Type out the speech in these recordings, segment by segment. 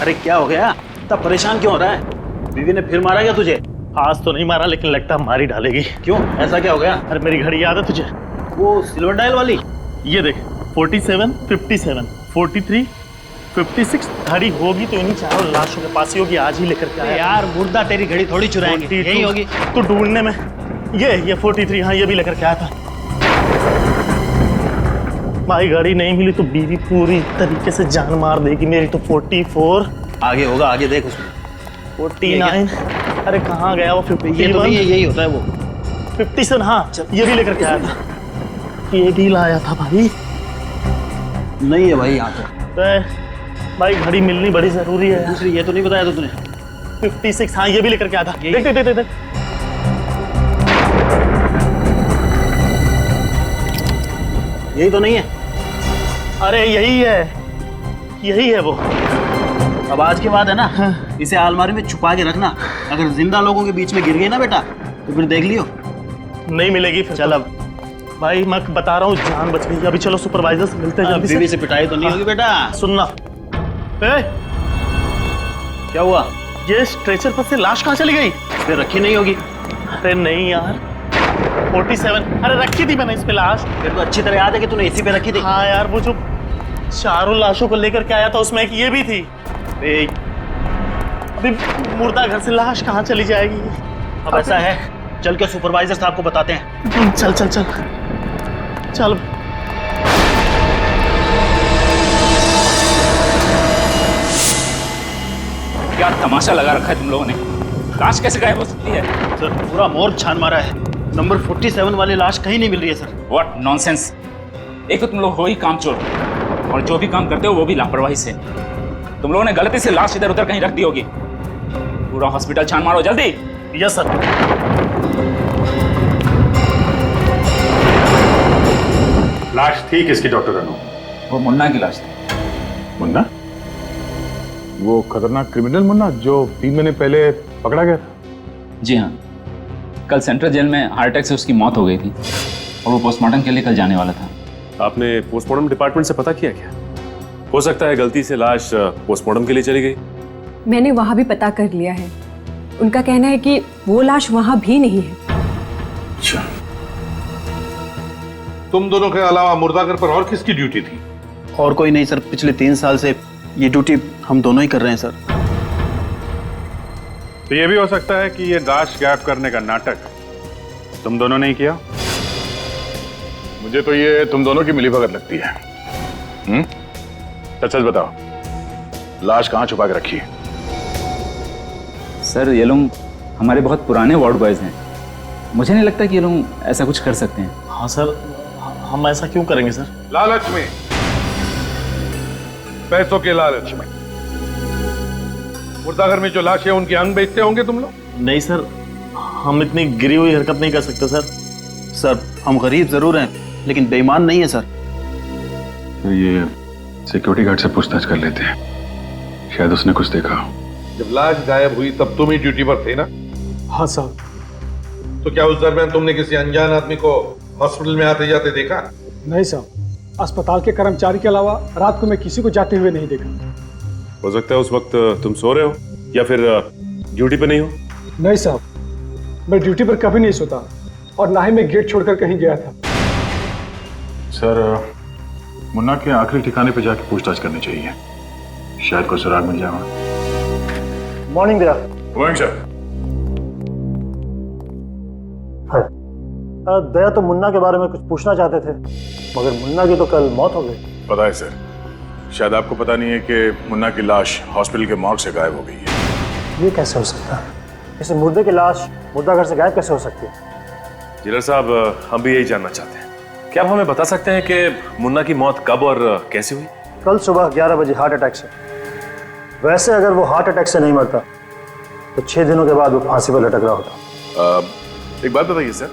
अरे क्या हो गया, इतना परेशान क्यों हो रहा है? बीवी ने फिर मारा क्या तुझे? आज तो नहीं मारा, लेकिन लगता है मार ही डालेगी। क्यों, ऐसा क्या हो गया? अरे मेरी घड़ी याद है तुझे? वो सिल्वर डायल वाली? ये देख, 47, 57, 43, 56 घड़ी होगी तो इन्हीं चारों लाशों के पास ही होगी। आज ही लेकर के आया। यार मुर्दा तेरी घड़ी थोड़ी चुराएंगे, यही होगी। तो ढूंढने में ये 43, हाँ ये भी लेकर के आया था। भाई घड़ी नहीं मिली तो बीवी पूरी तरीके से जान मार देगी मेरी। तो 44, आगे होगा, आगे देख उसमें। 49, अरे कहाँ गया वो 51? ये तो यही होता है वो 57, हाँ ये भी लेकर के आया था। ये भी लाया था भाई। नहीं है भाई यहाँ तो भाई घड़ी मिलनी बड़ी जरूरी है। दूसरी ये तो नहीं बताया तो तूने? 56, हाँ ये भी लेकर के आया था। देख देख देख देख। यही तो नहीं है? अरे यही है वो। अब आज के बाद है ना, इसे अलमारी में छुपा के रखना। अगर जिंदा लोगों के बीच में गिर गई ना बेटा, तो फिर देख लियो। नहीं मिलेगी फिर। चल अब भाई मैं बता रहा हूँ, जान बच गई। अभी चलो सुपरवाइजर से मिलते हैं। बीवी से पिटाई तो नहीं होगी बेटा? सुनना, क्या हुआ? ये स्ट्रेचर पर से लाश कहाँ चली गई? फिर रखी नहीं होगी। अरे नहीं यार, 47, अरे रखी थी मैंने इस पे लाश। फिर तो अच्छी तरह याद है कि तूने इसी पे रखी थी। हाँ यार, वो जो चारों लाशों को लेकर के आया था उसमें एक ये भी थी। अभी मुर्दा घर से लाश कहाँ चली जाएगी? अब ऐसा है, चल के सुपरवाइजर साहब को बताते हैं। चल चल चल चल। क्या तमाशा लगा रखा है तुम लोगों ने? लाश कैसे गायब हो सकती है? सर पूरा मोर्ग छान मारा है। नंबर 47 वाली लाश कहीं नहीं मिल रही है सर। What nonsense! एक तो तुम लोग हो ही कामचोर, और जो भी काम करते हो वो भी लापरवाही से। तुम लोगों ने गलती से लाश इधर उधर कहीं रख दी होगी। पूरा हॉस्पिटल छान मारो जल्दी। Yes sir. लाश थी किसकी डॉक्टर अनु? वो मुन्ना की लाश थी। मुन्ना? वो खतरनाक क्रिमिनल मुन्ना जो 3 महीने पहले पकड़ा गया था? जी हाँ, कल सेंट्रल जेल में हार्ट अटैक से उसकी मौत हो गई थी और वो पोस्टमार्टम के लिए कल जाने वाला था। आपने पोस्टमार्टम डिपार्टमेंट से पता किया क्या? हो सकता है गलती से लाश पोस्टमार्टम के लिए चली गई। मैंने वहां भी पता कर लिया है। उनका कहना है कि वो लाश वहां भी नहीं है। अच्छा, तुम दोनों के अलावा मुर्दाघर पर और किसकी ड्यूटी थी? और कोई नहीं सर, पिछले 3 साल से ये ड्यूटी हम दोनों ही कर रहे हैं सर। तो ये भी हो सकता है कि ये लाश गायब करने का नाटक तुम दोनों ने ही किया? मुझे तो ये तुम दोनों की मिलीभगत लगती है। सच सच बताओ, लाश कहाँ छुपा के रखी है? सर ये लोग हमारे बहुत पुराने वार्ड बॉयज हैं। मुझे नहीं लगता कि ये लोग ऐसा कुछ कर सकते हैं। हाँ सर, हम ऐसा क्यों करेंगे सर? लालच में, पैसों के लालच में मुर्दाघर में जो लाश है उनके अंग बेचते होंगे तुम लोग? नहीं सर, हम इतनी गिरी हुई हरकत नहीं कर सकते सर। सर हम गरीब जरूर हैं, लेकिन बेईमान नहीं है सर। तो ये सिक्योरिटी गार्ड से पूछताछ कर लेते हैं, शायद उसने कुछ देखा हो। जब लाश गायब हुई तब तुम ही ड्यूटी पर थे ना? हाँ साहब। तो क्या उस दरमियान तुमने किसी अनजान आदमी को हॉस्पिटल में आते जाते देखा? नहीं साहब, अस्पताल के कर्मचारी के अलावा रात को मैं किसी को जाते हुए नहीं देखा। हो सकता है उस वक्त तुम सो रहे हो या फिर ड्यूटी पे नहीं हो। नहीं साहब, मैं ड्यूटी पर कभी नहीं सोता और ना ही मैं गेट छोड़कर कहीं गया था। सर, मुन्ना के आखिरी ठिकाने पे जाके पूछताछ करनी चाहिए, शायद कोई सुराग मिल जाएगा। Morning Daya. Morning sir. Daya तो मुन्ना के बारे में कुछ पूछना चाहते थे, मगर मुन्ना की तो कल मौत हो गई। पता है सर, शायद आपको पता नहीं है कि मुन्ना की लाश हॉस्पिटल के मॉर्ग से गायब हो गई है। ये कैसे हो सकता है? इस मुर्दे की लाश मुर्दाघर से गायब कैसे हो सकती है? जिलर साहब, हम भी यही जानना चाहते हैं। क्या आप हमें बता सकते हैं कि मुन्ना की मौत कब और कैसे हुई? कल सुबह 11 बजे हार्ट अटैक से। वैसे अगर वो हार्ट अटैक से नहीं मरता तो 6 दिनों के बाद वो फांसी पर लटक रहा होता। एक बात बताइए सर,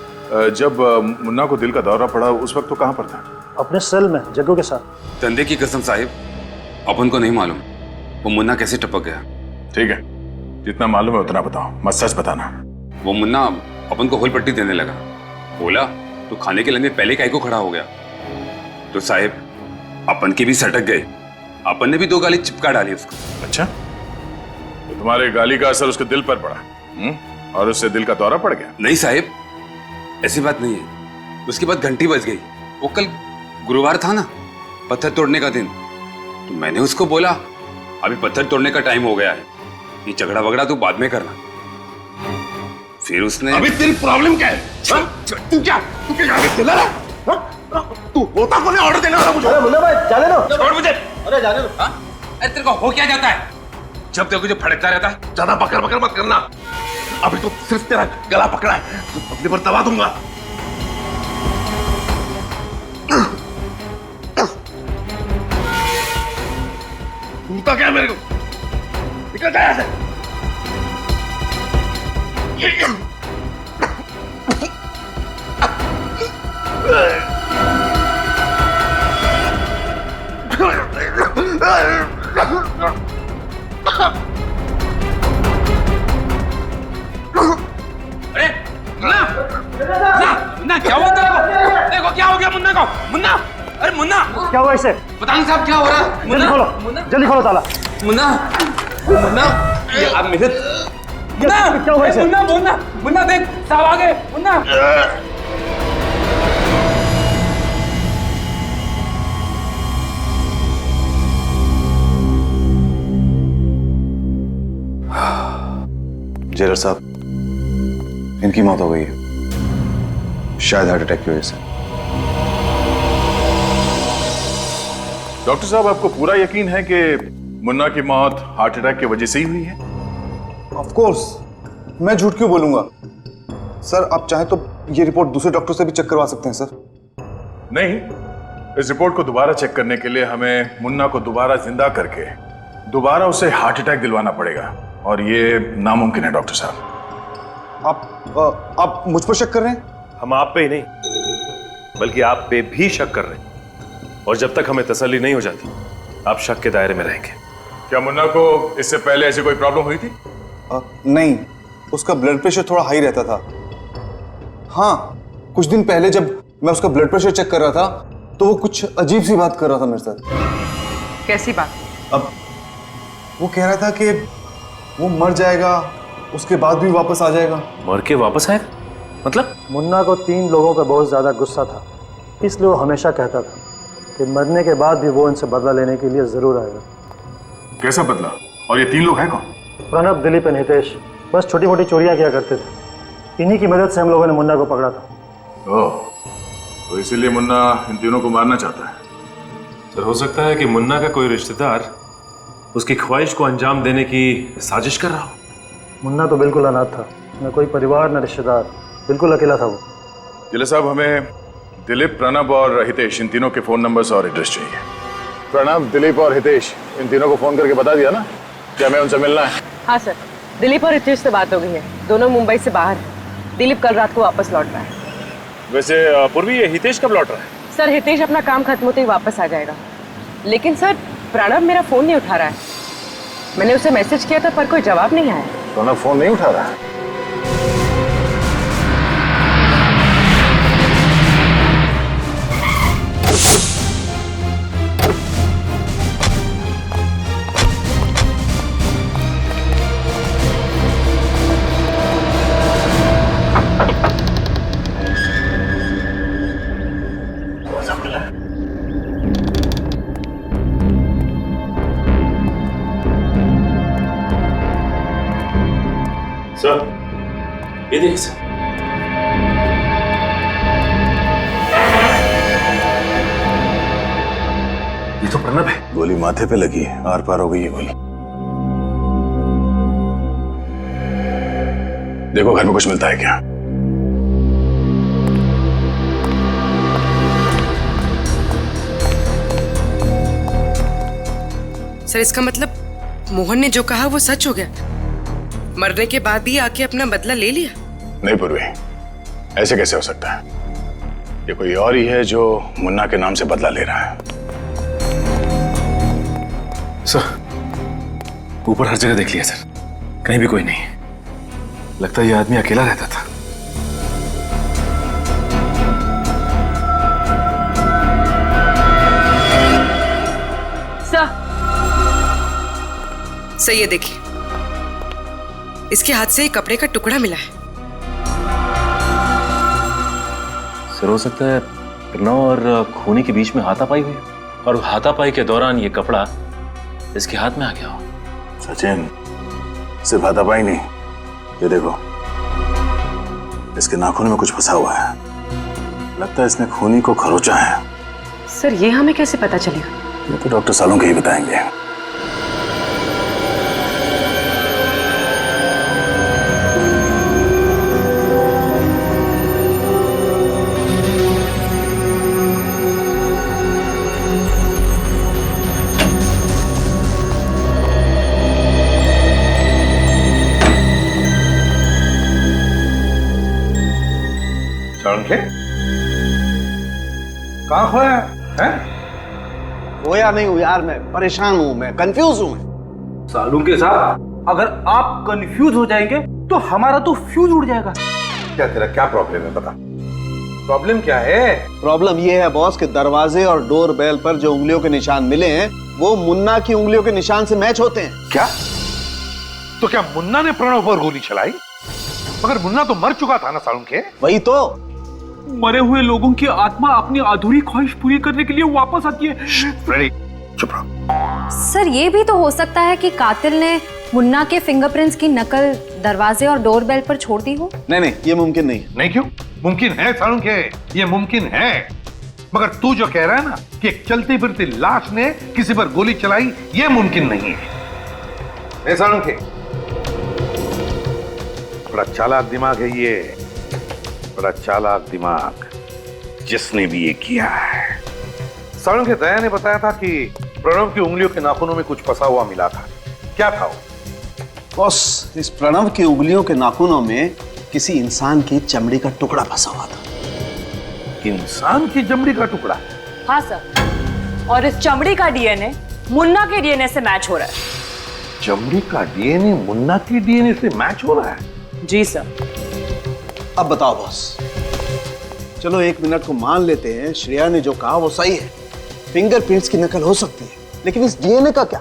जब मुन्ना को दिल का दौरा पड़ा उस वक्त तो कहाँ पर था? अपने सेल में जग्गू के साथ। धंधे की कसम साहिब, अपन को नहीं मालूम वो मुन्ना कैसे टपक गया। ठीक है, जितना मालूम है उतना बताओ, मत सच बताना। वो मुन्ना अपन को होल पट्टी देने लगा। बोला तो खाने के लंगे पहले काहे को खड़ा हो गया। तो साहिब अपन के भी सटक गए, अपन ने भी 2 गाली चिपका डाली उसको। अच्छा, तुम्हारे गाली का असर उसके दिल पर पड़ा। और उससे दिल का दौरा पड़ गया। नहीं साहिब, ऐसी बात नहीं है। उसके बाद घंटी बज गई। वो कल गुरुवार था ना, पत्थर तोड़ने का दिन। तो मैंने उसको बोला अभी पत्थर तोड़ने का टाइम हो गया है, ये झगड़ा वगड़ा तू बाद में करना। फिर उसने अभी तेरी प्रॉब्लम क्या है? तू क्या चिल्ला रहा है? तू होता कौन है ऑर्डर देने वाला मुझे? मुन्ना भाई जाने दो। छोड़ मुझे। अरे जाने दो। हाँ? अरे तेरे को हो क्या जाता है जब देखो जो फड़कता रहता है? ज्यादा पकड़ पकड़ मत करना। अभी तो सिर्फ तेरा गला पकड़ा है, तो अपने पर दबा दूंगा। घूमता क्या है मेरे को? निकल जा यहाँ से। अरे मुन्ना, मुन्ना क्या हुआ तेरे को? देखो क्या हो गया मुन्ना को। मुन्ना, अरे मुन्ना क्या हुआ इसे? पता नहीं साहब क्या हो रहा है। जल्दी खोलो, जल्दी खोलो ताला। मुन्ना, मुन्ना आप मेरे क्या हुआ इसे? मुन्ना मुन्ना मुन्ना देख साहब आ गए। मुन्ना जेलर साहब, इनकी मौत हो गई है, शायद हार्ट अटैक की वजह से। डॉक्टर साहब, आपको पूरा यकीन है कि मुन्ना की मौत हार्ट अटैक की वजह से ही हुई है? ऑफ कोर्स, मैं झूठ क्यों बोलूंगा सर। आप चाहें तो ये रिपोर्ट दूसरे डॉक्टर से भी चेक करवा सकते हैं सर। नहीं, इस रिपोर्ट को दोबारा चेक करने के लिए हमें मुन्ना को दोबारा जिंदा करके दोबारा उसे हार्ट अटैक दिलवाना पड़ेगा, और ये नामुमकिन है डॉक्टर साहब। आप मुझ पर शक कर रहे हैं? हम आप पे ही नहीं बल्कि आप पे भी शक कर रहे हैं, और जब तक हमें तसल्ली नहीं हो जाती आप शक के दायरे में रहेंगे। क्या मुन्ना को इससे पहले ऐसी कोई प्रॉब्लम हुई थी? नहीं, उसका ब्लड प्रेशर थोड़ा हाई रहता था। हाँ, कुछ दिन पहले जब मैं उसका ब्लड प्रेशर चेक कर रहा था तो वो कुछ अजीब सी बात कर रहा था मेरे साथ। कैसी बात? अब वो कह रहा था कि वो मर जाएगा, उसके बाद भी वापस आ जाएगा। मर के वापस आएगा? मतलब? मुन्ना को 3 लोगों का बहुत ज्यादा गुस्सा था, इसलिए वो हमेशा कहता था कि मरने के बाद भी वो इनसे बदला लेने के लिए जरूर आएगा। कैसा बदला? और ये 3 लोग हैं कौन? प्रणब, दिलीप और हितेश बस छोटी मोटी चोरियां किया करते थे। इन्हीं की मदद से हम लोगों ने मुन्ना को पकड़ा था। ओह, तो इसीलिए मुन्ना इन तीनों को मारना चाहता है। सर, हो सकता है कि मुन्ना का कोई रिश्तेदार उसकी ख्वाहिश को अंजाम देने की साजिश कर रहा हो। मुन्ना तो बिल्कुल अनाथ था, न कोई परिवार न रिश्तेदार, बिल्कुल अकेला था वो। जिले साहब, हमें दिलीप, प्रणब और हितेश, इन तीनों के फोन नंबर्स और एड्रेस चाहिए। प्रणब, दिलीप और हितेश, इन तीनों को फोन करके बता दिया ना कि हमें उनसे मिलना है? हाँ सर, दिलीप और हितेश से बात हो गई है, दोनों मुंबई से बाहर है। दिलीप कल रात को वापस लौट रहा है। वैसे पूर्वी, ये हितेश कब लौट रहा है? सर, हितेश अपना काम खत्म होते ही वापस आ जाएगा, लेकिन सर प्रणब मेरा फोन नहीं उठा रहा है। मैंने उसे मैसेज किया था पर कोई जवाब नहीं आया। प्रणब फोन नहीं उठा रहा है? सर, ये देखिए सर। ये तो प्रणब है। गोली माथे पे लगी है, आर पार हो गई है गोली। देखो घर में कुछ मिलता है क्या? सर, इसका मतलब मोहन ने जो कहा वो सच हो गया? मरने के बाद भी आके अपना बदला ले लिया? नहीं पूर्वी, ऐसे कैसे हो सकता है? ये कोई और ही है जो मुन्ना के नाम से बदला ले रहा है। सर, ऊपर हर जगह देख लिया सर, कहीं भी कोई नहीं है। लगता है ये आदमी अकेला रहता था। सर ये देखिए, इसके हाथ से एक कपड़े का टुकड़ा मिला है। सर हो सकता है प्रणव और खूनी के बीच में हाथापाई हुई और हाथापाई के दौरान ये कपड़ा इसके हाथ में आ गया हो। सचिन, सिर्फ हाथापाई नहीं, ये देखो इसके नाखून में कुछ फंसा हुआ है। लगता है इसने खूनी को खरोचा है। सर ये हमें कैसे पता चलेगा? ये तो डॉक्टर सालुंखे ही बताएंगे। सालुंखे, कहाँ खोया है? खोया नहीं हूँ यार, मैं परेशान हूँ, मैं कंफ्यूज हूँ। सालुंखे साहब, अगर आप कंफ्यूज हो जाएंगे तो हमारा तो फ्यूज उड़ जाएगा। क्या तेरा क्या प्रॉब्लम है, बता। प्रॉब्लम क्या है? प्रॉब्लम ये है बॉस कि दरवाजे और डोर बेल पर जो उंगलियों के निशान मिले हैं वो मुन्ना की उंगलियों के निशान से मैच होते हैं। क्या? तो क्या मुन्ना ने प्रणव पर गोली चलाई? मगर मुन्ना तो मर चुका था ना सालुंखे। वही तो। मरे हुए लोगों की आत्मा अपनी अधूरी ख्वाहिश पूरी करने के लिए वापस आती है। फ्रेडी, चुप रहो। सर ये भी तो हो सकता है कि कातिल ने मुन्ना के फिंगरप्रिंट्स की नकल दरवाजे और डोरबेल पर छोड़ दी हो। नहीं, ये मुमकिन नहीं। नहीं क्यों? मुमकिन है सालुंखे, ये मुमकिन है। मगर तू जो कह रहा है ना कि एक चलती फिरती लाश ने किसी पर गोली चलाई, ये मुमकिन नहीं है। सालुंखे, बड़ा चालाक दिमाग है ये, बड़ा चालाक दिमाग जिसने भी ये किया है। सालुंखे, दया ने बताया था कि प्रणव की उंगलियों के नाखूनों में कुछ फंसा हुआ मिला था। क्या था वो? बॉस, इस प्रणव की उंगलियों के नाखूनों में किसी इंसान की चमड़ी का टुकड़ा फंसा हुआ था। इंसान की चमड़ी का टुकड़ा? हाँ सर, और इस चमड़ी का डीएनए मुन्ना के डीएनए से मैच हो रहा है। चमड़ी का डीएनए मुन्ना की डीएनए से मैच हो रहा है? जी सर। अब बताओ बॉस, चलो 1 मिनट को मान लेते हैं श्रेया ने जो कहा वो सही है, फिंगरप्रिंट्स की नकल हो सकती है, लेकिन इस डीएनए का क्या?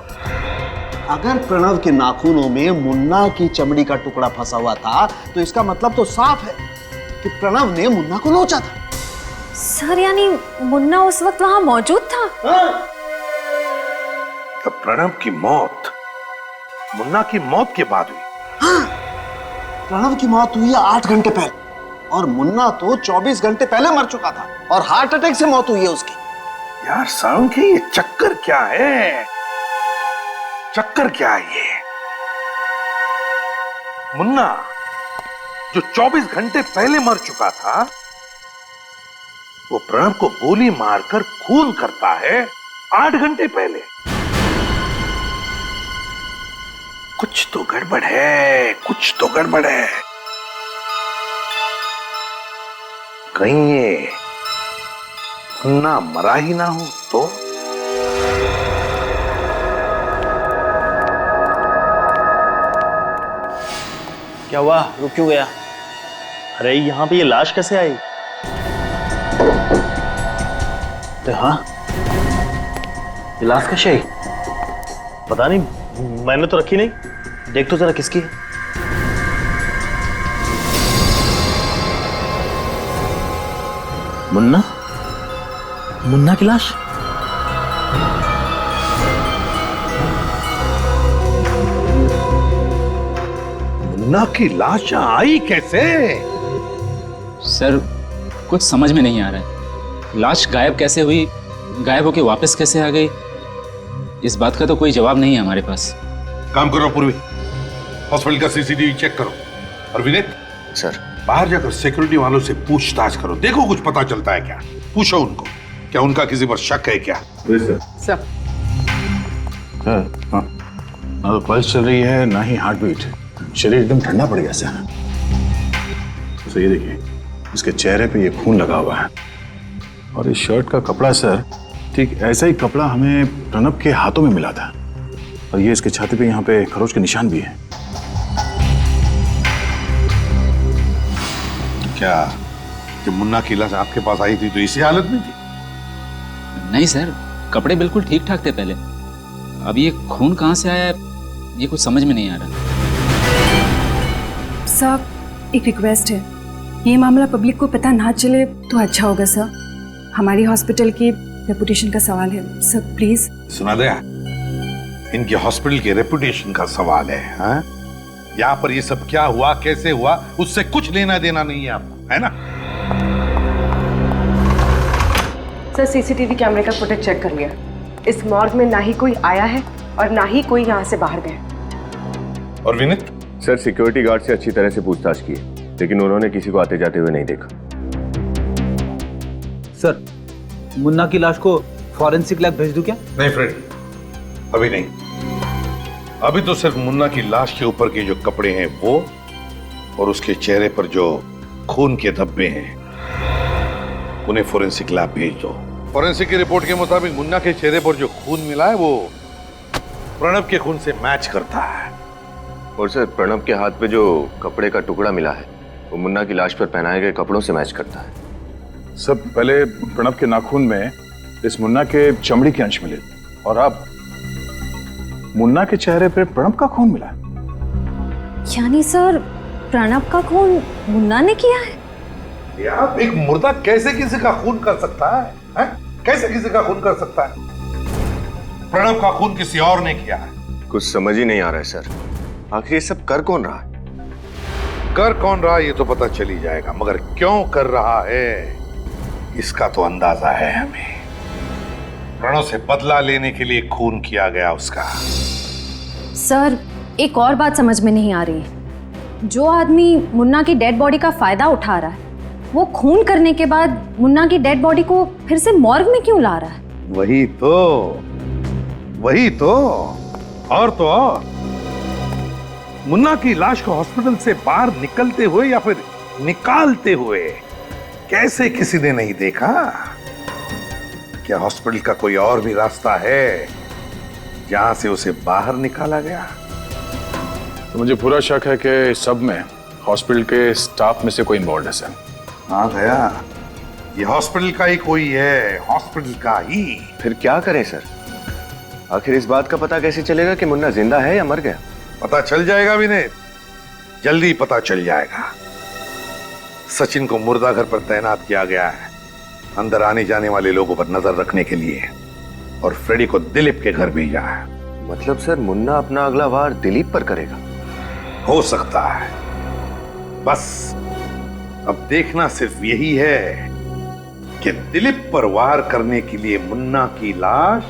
अगर प्रणव के नाखूनों में मुन्ना की चमड़ी का टुकड़ा फंसा हुआ था तो इसका मतलब तो साफ है कि प्रणव ने मुन्ना को नोचा था। सर यानी मुन्ना उस वक्त वहां मौजूद था? तो प्रणव की मौत मुन्ना की मौत के बाद हुई? हाँ, प्रणव की मौत हुई है 8 घंटे पहले और मुन्ना तो 24 घंटे पहले मर चुका था और हार्ट अटैक से मौत हुई है उसकी। यार सालुंखे, ये चक्कर क्या है? चक्कर क्या है ये? मुन्ना जो 24 घंटे पहले मर चुका था, वो प्रणव को गोली मारकर खून करता है 8 घंटे पहले। कुछ तो गड़बड़ है, कुछ तो गड़बड़ है। कहीं ये मुन्ना मरा ही ना हो तो? क्या हुआ, रुक क्यों गया? अरे यहाँ पे ये लाश कैसे आई? अरे हाँ, ये लाश कैसे आई? पता नहीं, मैंने तो रखी नहीं। देख तो जरा किसकी है। मुन्ना? मुन्ना की लाश? मुन्ना की लाश यहाँ आई कैसे? सर कुछ समझ में नहीं आ रहा है। लाश गायब कैसे हुई, गायब होके वापस कैसे आ गई, इस बात का तो कोई जवाब नहीं है हमारे पास। काम करो पूर्वी, हॉस्पिटल का सीसीटीवी चेक करो। और विनीत सर, बाहर जाकर सिक्योरिटी वालों से पूछताछ करो, देखो कुछ पता चलता है क्या। पूछो उनको, क्या उनका किसी पर शक है क्या? सर हाँ, ना तो पल्स चल रही है ना ही हार्ट बीट। शरीर एकदम ठंडा पड़ गया सर। तो ये देखिए, इसके चेहरे पे ये खून लगा हुआ है और इस शर्ट का कपड़ा सर, ठीक ऐसा ही कपड़ा हमें प्रणव के हाथों में मिला था और ये इसके छाती पे यहाँ पे खरोच के निशान भी है। क्या जब मुन्ना की लाश आपके पास आई थी तो इसी हालत में थी? नहीं सर, कपड़े बिल्कुल ठीक ठाक थे पहले। अब ये खून कहाँ से आया, ये कुछ समझ में नहीं आ रहा। सर एक रिक्वेस्ट है, ये मामला पब्लिक को पता ना चले तो अच्छा होगा सर। हमारी हॉस्पिटल की रेपुटेशन का सवाल है सर, प्लीज। सुना दया, इनके हॉस्पिटल के रेपुटेशन का सवाल है। हाँ? यहाँ पर ये सब क्या हुआ, कैसे हुआ, उससे कुछ लेना देना नहीं है आपको, है ना? सर सीसीटीवी कैमरे का फुटेज चेक कर लिया। इस मॉर्ग में ना ही कोई आया है और ना ही कोई यहाँ से बाहर गया। और विनीत? सर सिक्योरिटी गार्ड से अच्छी तरह से पूछताछ की, लेकिन उन्होंने किसी को आते जाते हुए नहीं देखा। सर मुन्ना की लाश को फॉरेंसिक लैब भेज दूं क्या? नहीं फ्रेड, अभी नहीं। अभी तो सिर्फ मुन्ना की लाश के ऊपर के जो कपड़े हैं वो, और उसके चेहरे पर जो खून के धब्बे हैं, उन्हें फोरेंसिक लैब भेज दो। फोरेंसिक की रिपोर्ट के मुताबिक मुन्ना के चेहरे पर जो खून मिला है वो प्रणब के खून से मैच करता है। और सर प्रणब के हाथ पे जो कपड़े का टुकड़ा मिला है वो मुन्ना की लाश पर पहनाए गए कपड़ों से मैच करता है। सब पहले प्रणब के नाखून में इस मुन्ना के चमड़ी के अंश मिले, और अब मुन्ना के चेहरे पे प्रणब का खून मिला। यानी सर प्रणब का खून मुन्ना ने किया है? यार एक मुर्दा कैसे किसी का खून कर सकता है, है? कैसे किसी का खून कर सकता है? प्रणब का खून किसी और ने किया है। कुछ समझ ही नहीं आ रहा है सर, आखिर ये सब कर कौन रहा है? कर कौन रहा है ये तो पता चली जाएगा, मगर क्यों कर रहा है इसका तो अंदाजा है हमें। प्रणव से बदला लेने के लिए खून किया गया उसका। सर एक और बात समझ में नहीं आ रही है, जो आदमी मुन्ना की डेड बॉडी का फायदा उठा रहा है, वो खून करने के बाद मुन्ना की डेड बॉडी को फिर से मॉर्ग में क्यों ला रहा है? वही तो और तो और मुन्ना की लाश को हॉस्पिटल से बाहर निकलते हुए या फिर निकालते हुए कैसे किसी ने नहीं देखा? क्या हॉस्पिटल का कोई और भी रास्ता है जहां से उसे बाहर निकाला गया? तो मुझे पूरा शक है कि सब में हॉस्पिटल के स्टाफ में से कोई इन्वॉल्व है सर। हाँ गया, ये हॉस्पिटल का ही कोई है, हॉस्पिटल का ही। फिर क्या करें सर? आखिर इस बात का पता कैसे चलेगा कि मुन्ना जिंदा है या मर गया? पता चल जाएगा विनीत, जल्दी पता चल जाएगा। सचिन को मुर्दा घर पर तैनात किया गया है, अंदर आने जाने वाले लोगों पर नजर रखने के लिए, और फ्रेडी को दिलीप के घर भेजा है। मतलब सर मुन्ना अपना अगला वार दिलीप पर करेगा? हो सकता है, बस अब देखना सिर्फ यही है कि दिलीप पर वार करने के लिए मुन्ना की लाश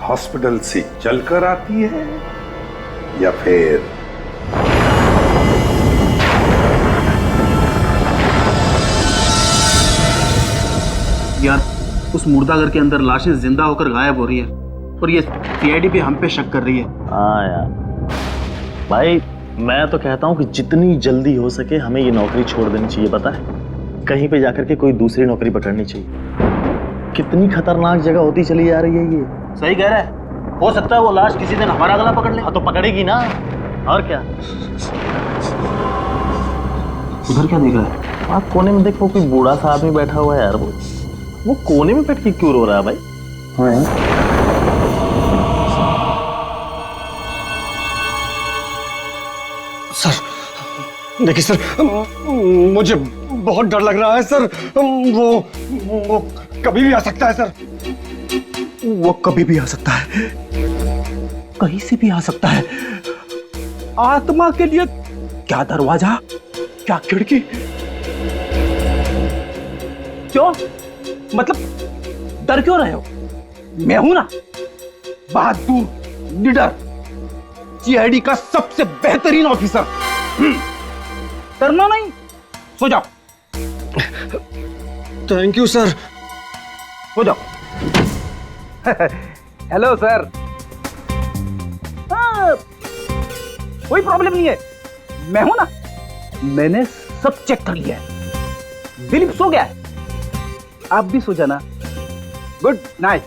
हॉस्पिटल से चलकर आती है या फिर यार उस मुर्दाघर के अंदर लाशें जिंदा होकर गायब हो रही है, और ये सीआईडी भी हम पे शक कर रही है। हाँ यार भाई, मैं तो कहता हूँ कि जितनी जल्दी हो सके हमें ये नौकरी छोड़ देनी चाहिए। पता है, कहीं पे जाकर के कोई दूसरी नौकरी पकड़नी चाहिए। कितनी खतरनाक जगह होती चली जा रही है ये। सही कह रहा है, हो सकता है वो लाश किसी दिन हमारा गला पकड़ ले। हाँ तो पकड़ेगी ना, और क्या। उधर क्या देख रहा है? आप कोने में देखो, कोई बूढ़ा सा आदमी बैठा हुआ है यार। वो कोने में बैठ के क्यों रो रहा है भाई? हाँ यार, सर देखिए सर, मुझे बहुत डर लग रहा है सर। वो कभी भी आ सकता है सर। वो कभी भी आ सकता है, कहीं से भी आ सकता है। आत्मा के लिए क्या दरवाजा, क्या खिड़की? क्यों, मतलब डर क्यों रहे हो? मैं हूं ना, बहादुर लीडर, सीआईडी का सबसे बेहतरीन ऑफिसर। डरना नहीं, सो जाओ। थैंक यू सर, सो जाओ। Hello sir. हाँ, कोई प्रॉब्लम नहीं है, मैं हूं ना, मैंने सब चेक कर लिया है। दिलीप सो गया है, आप भी सो जाना। Good night.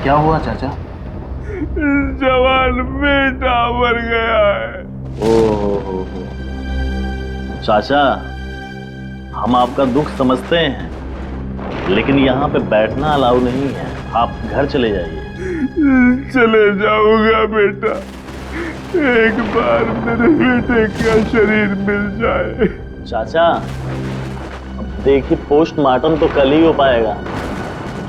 क्या हुआ चाचा? जवान बेटा मर गया है। ओहो, चाचा हम आपका दुख समझते हैं, लेकिन यहाँ पे बैठना अलाउ नहीं है, आप घर चले जाइए। चले जाऊंगा बेटा, एक बार मेरे बेटे का शरीर मिल जाए। चाचा अब देखिए, पोस्टमार्टम तो कल ही हो पाएगा,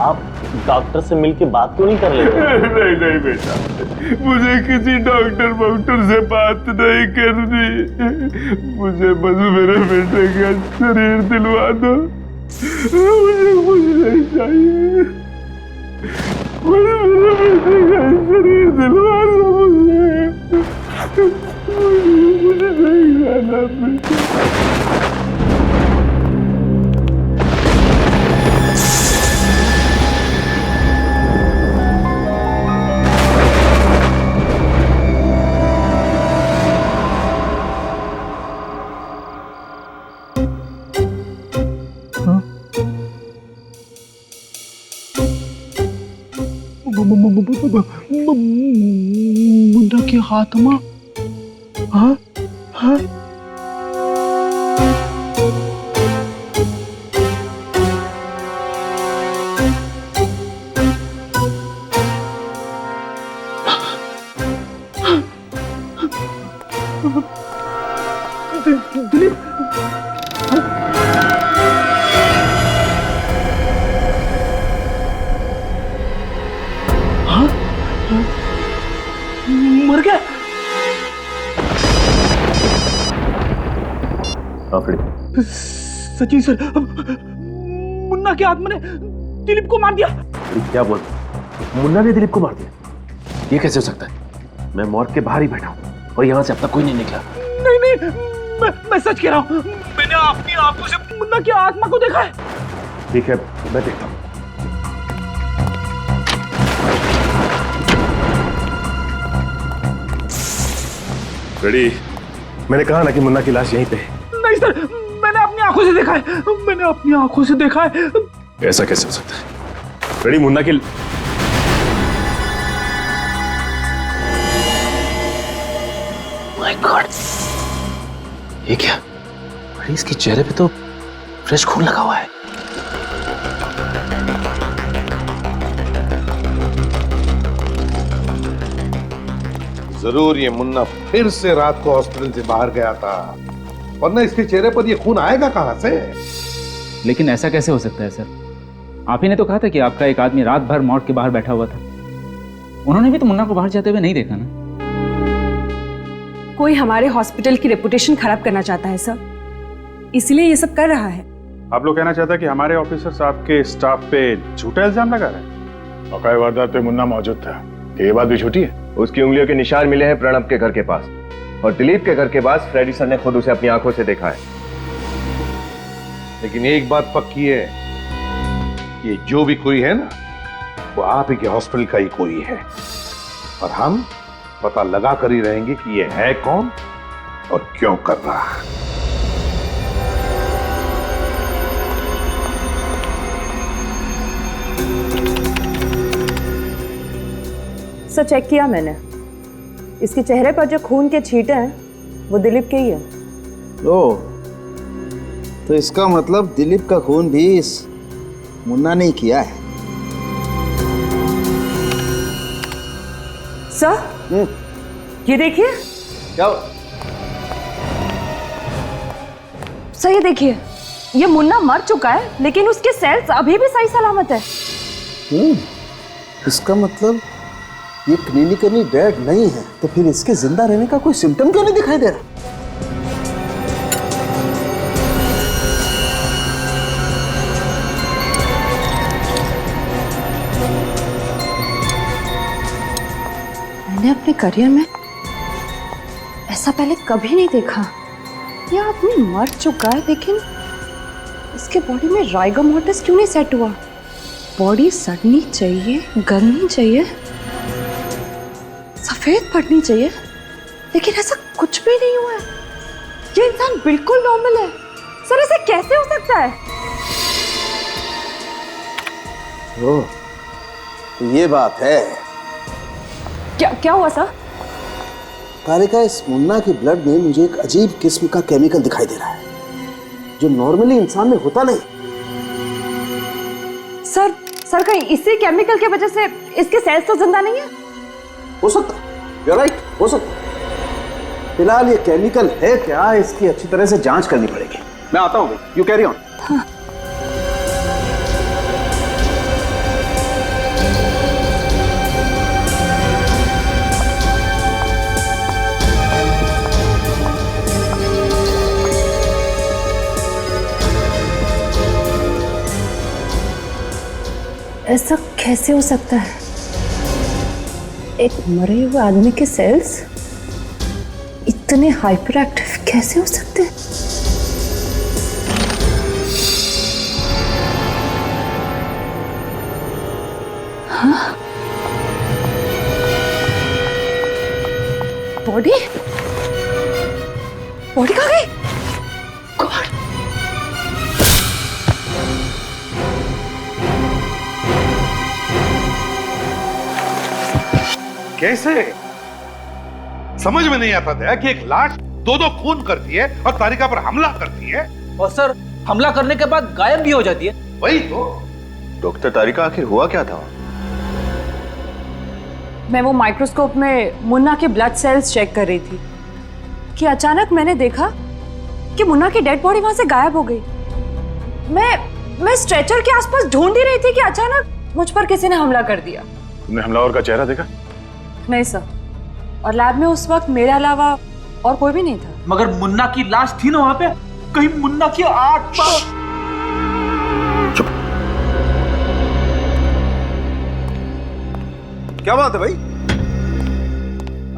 आप डॉक्टर से मिलके बात क्यों नहीं कर लेते? नहीं नहीं बेटा, मुझे किसी डॉक्टर से बात नहीं करनी, मुझे बस मेरे बेटे का शरीर दिलवा दो, मुझे कुछ नहीं चाहिए, मुझे मेरे बेटे का शरीर दिलवा दो, मुझे नहीं जाना बेटा। मुन्ना के हाथ में हाँ हाँ दिलीप मर गया। सचिन सर, मुन्ना के आत्मा ने दिलीप को मार दिया। क्या बोल, मुन्ना ने दिलीप को मार दिया? ये कैसे हो सकता है? मैं मॉर्ग के बाहर ही बैठा हूँ और यहाँ से अब तक कोई नहीं निकला। नहीं नहीं, मैं सच कह रहा हूँ, मैंने अपनी आंखों से मुन्ना की आत्मा को देखा है। ठीक है, मैं देखता हूँ। रेडी? मैंने कहा ना कि मुन्ना की लाश यहीं पे है। नहीं सर, मैंने अपनी आंखों से देखा है, मैंने अपनी आंखों से देखा है। ऐसा कैसे हो सकता है? रेडी, मुन्ना की माय गॉड, ये क्या? अरे इसके चेहरे पे तो फ्रेश खून लगा हुआ है। जरूर ये मुन्ना फिर से रात को हॉस्पिटल से बाहर गया था, वरना इसके चेहरे पर ये खून आएगा कहां से? लेकिन ऐसा कैसे हो सकता है सर? आप ही ने तो कहा था कि आपका एक आदमी रात भर मॉर्ग के बाहर बैठा हुआ था। उन्होंने भी तो मुन्ना को बाहर जाते हुए नहीं देखा ना। कोई हमारे हॉस्पिटल की रेपुटेशन खराब करना चाहता है सर, इसलिए ये सब कर रहा है। आप लोग कहना चाहता है कि हमारे ऑफिसर्स आपके स्टाफ पे झूठा इल्जाम लगा रहे हैं? औकाई वारदात पे मुन्ना मौजूद था, ये बात भी झूठी है? उसकी उंगलियों के निशान मिले हैं प्रणब के घर के पास, और दिलीप के घर के पास फ्रेडी सर ने खुद उसे अपनी आंखों से देखा है। लेकिन एक बात पक्की है, ये जो भी कोई है ना, वो आप ही के हॉस्पिटल का ही कोई है, और हम पता लगा कर ही रहेंगे कि ये है कौन और क्यों कर रहा है। सर चेक किया मैंने, इसके चेहरे पर जो खून के छींटे हैं वो दिलीप के ही है। ओह, तो इसका मतलब दिलीप का खून भी इस मुन्ना ने किया है। सर ये देखिए। क्या? सर ये देखिए, ये मुन्ना मर चुका है, लेकिन उसके सेल्स अभी भी सही सलामत है। इसका मतलब ये क्लिनिकली डेड नहीं है, तो फिर इसके जिंदा रहने का कोई सिम्टम क्यों नहीं दिखाई दे रहा? मैंने अपने करियर में ऐसा पहले कभी नहीं देखा। ये आदमी मर चुका है, लेकिन इसके बॉडी में राइगर मोर्टिस क्यों नहीं सेट हुआ? बॉडी सड़नी चाहिए, गलनी चाहिए, सफेद पड़नी चाहिए, लेकिन ऐसा कुछ भी नहीं हुआ है। ये इंसान बिल्कुल नॉर्मल है। सर ऐसे कैसे हो सकता है? ओह, तो ये बात है। क्या क्या हुआ सर? तारिका, इस मुन्ना के ब्लड में मुझे एक अजीब किस्म का केमिकल दिखाई दे रहा है जो नॉर्मली इंसान में होता नहीं। सर कहीं इसी केमिकल की वजह से इसके सेल्स तो जिंदा नहीं है? हो सकता, you're right, हो सकता। फिलहाल ये केमिकल है क्या, इसकी अच्छी तरह से जांच करनी पड़ेगी। मैं आता हूँ, यू कैरी ऑन। ऐसा कैसे हो सकता है? एक मरे हुए आदमी के सेल्स इतने हाइपर एक्टिव कैसे हो सकते हैं? हाँ? बॉडी कहाँ गई? गॉड! कैसे? समझ में नहीं आता था कि एक लाश दो खून करती है और तारिका पर हमला करती है, और सर हमला करने के बाद गायब भी हो जाती है। वही तो। डॉक्टर तारिका, आखिर हुआ क्या था? मैं वो माइक्रोस्कोप में मुन्ना के ब्लड सेल्स चेक कर रही थी कि अचानक मैंने देखा कि मुन्ना की डेड बॉडी वहां से गायब हो गई। मैं स्ट्रेचर के आसपास ढूंढ ही रही थी कि अचानक मुझ पर किसी ने हमला कर दिया। तुमने हमलावर का चेहरा देखा? नहीं सर, और लैब में उस वक्त मेरे अलावा और कोई भी नहीं था। मगर मुन्ना की लाश थी ना वहां पे, कहीं मुन्ना की आत्मा। क्या बात है भाई,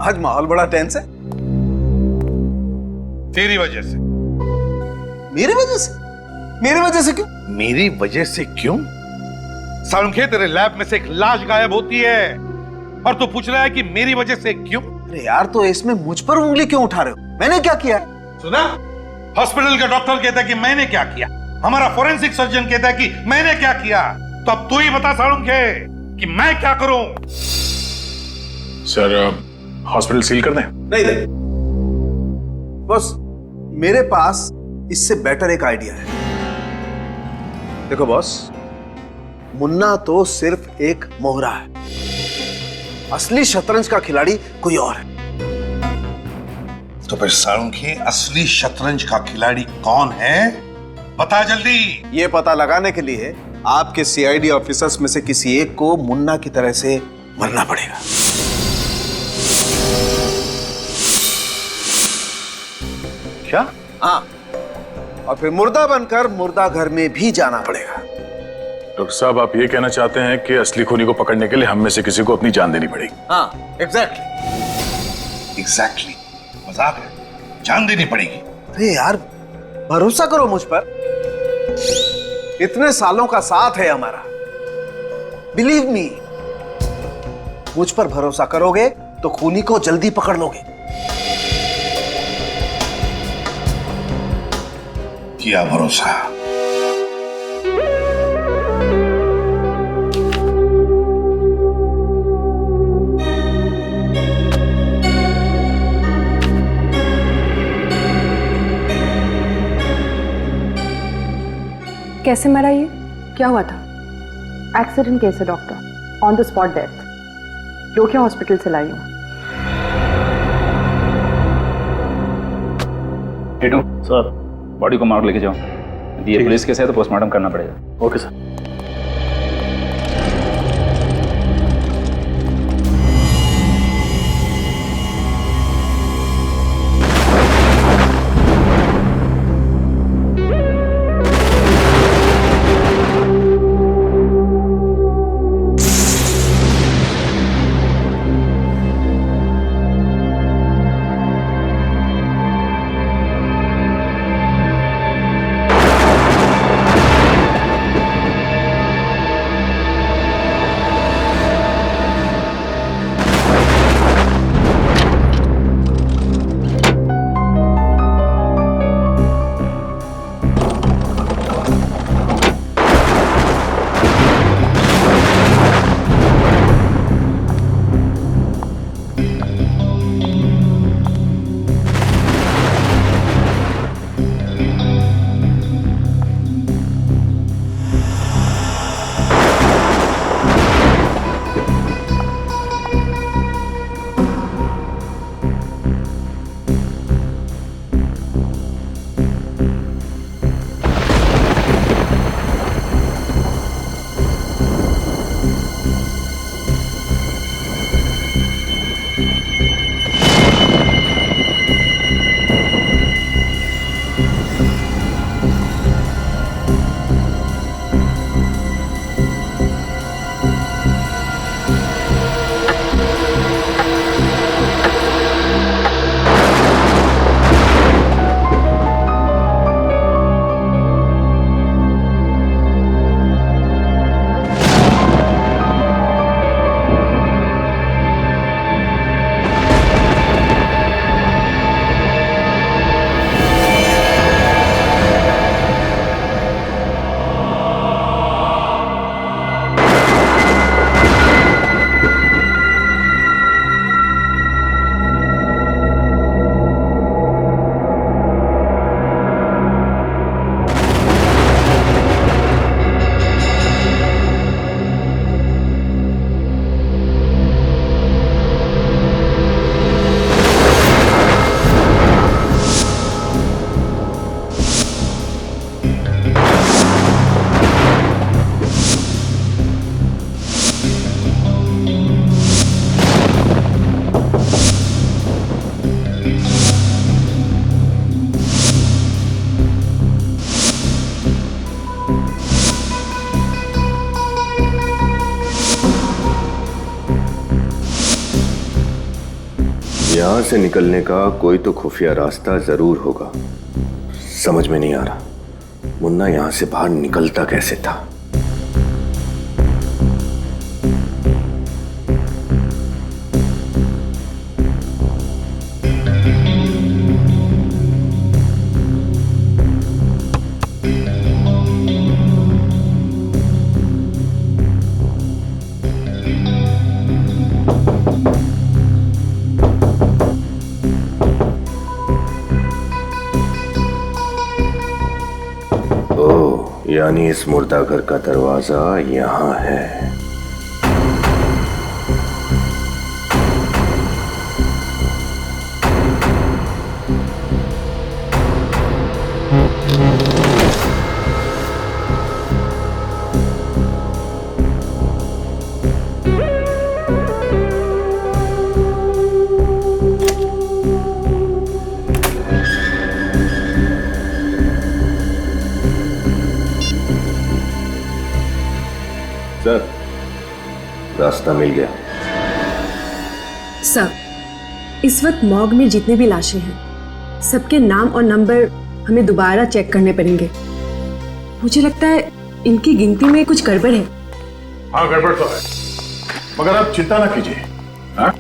आज माहौल बड़ा टेंस है। तेरी वजह से। मेरी वजह से? मेरी वजह से क्यों? मेरी वजह से क्यों? सालुंखे, तेरे लैब में से एक लाश गायब होती है और तू पूछ रहा है कि मेरी वजह से क्यों? अरे यार, तो इसमें मुझ पर उंगली क्यों उठा रहे हो? मैंने क्या किया? सुना? हॉस्पिटल का डॉक्टर कहता है कि मैंने क्या किया, हमारा फोरेंसिक सर्जन कहता है कि मैंने क्या किया। तो अब तू ही बता सालुंखे कि मैं क्या करूं? सर, हॉस्पिटल सील कर दें? नहीं, बस मेरे पास इससे बेटर एक आइडिया है। देखो बॉस, मुन्ना तो सिर्फ एक मोहरा है, असली शतरंज का खिलाड़ी कोई और है। तो फिर सालुंखे, असली शतरंज का खिलाड़ी कौन है? बता जल्दी। ये पता लगाने के लिए आपके सीआईडी ऑफिसर्स में से किसी एक को मुन्ना की तरह से मरना पड़ेगा। क्या? हाँ, और फिर मुर्दा बनकर मुर्दा घर में भी जाना पड़ेगा। डॉक्टर साहब, आप ये कहना चाहते हैं कि असली खूनी को पकड़ने के लिए हम में से किसी को अपनी जान देनी पड़ेगी? हाँ, एग्जैक्टली। मजाक है, जान देनी पड़ेगी। अरे यार, भरोसा करो मुझ पर, इतने सालों का साथ है हमारा। बिलीव मी, मुझ पर भरोसा करोगे तो खूनी को जल्दी पकड़ लोगे। किया भरोसा। कैसे मरा ये? क्या हुआ था? एक्सीडेंट केस है doctor, on the spot death. Lohia hospital से लाई हूँ। टीटू सर, बॉडी को मार्ग लेके जाओ। ये पुलिस केस है तो पोस्टमार्टम करना पड़ेगा। Okay sir. यहां से निकलने का कोई तो खुफिया रास्ता जरूर होगा। समझ में नहीं आ रहा मुन्ना यहां से बाहर निकलता कैसे था। यानी इस मुर्दा घर का दरवाजा यहां है। सर, रास्ता मिल गया। सर, इस वक्त मॉर्ग में जितने भी लाशें हैं सबके नाम और नंबर हमें दोबारा चेक करने पड़ेंगे। मुझे लगता है इनकी गिनती में कुछ गड़बड़ है। हाँ, गड़बड़ तो है, मगर आप चिंता ना कीजिए। हाँ,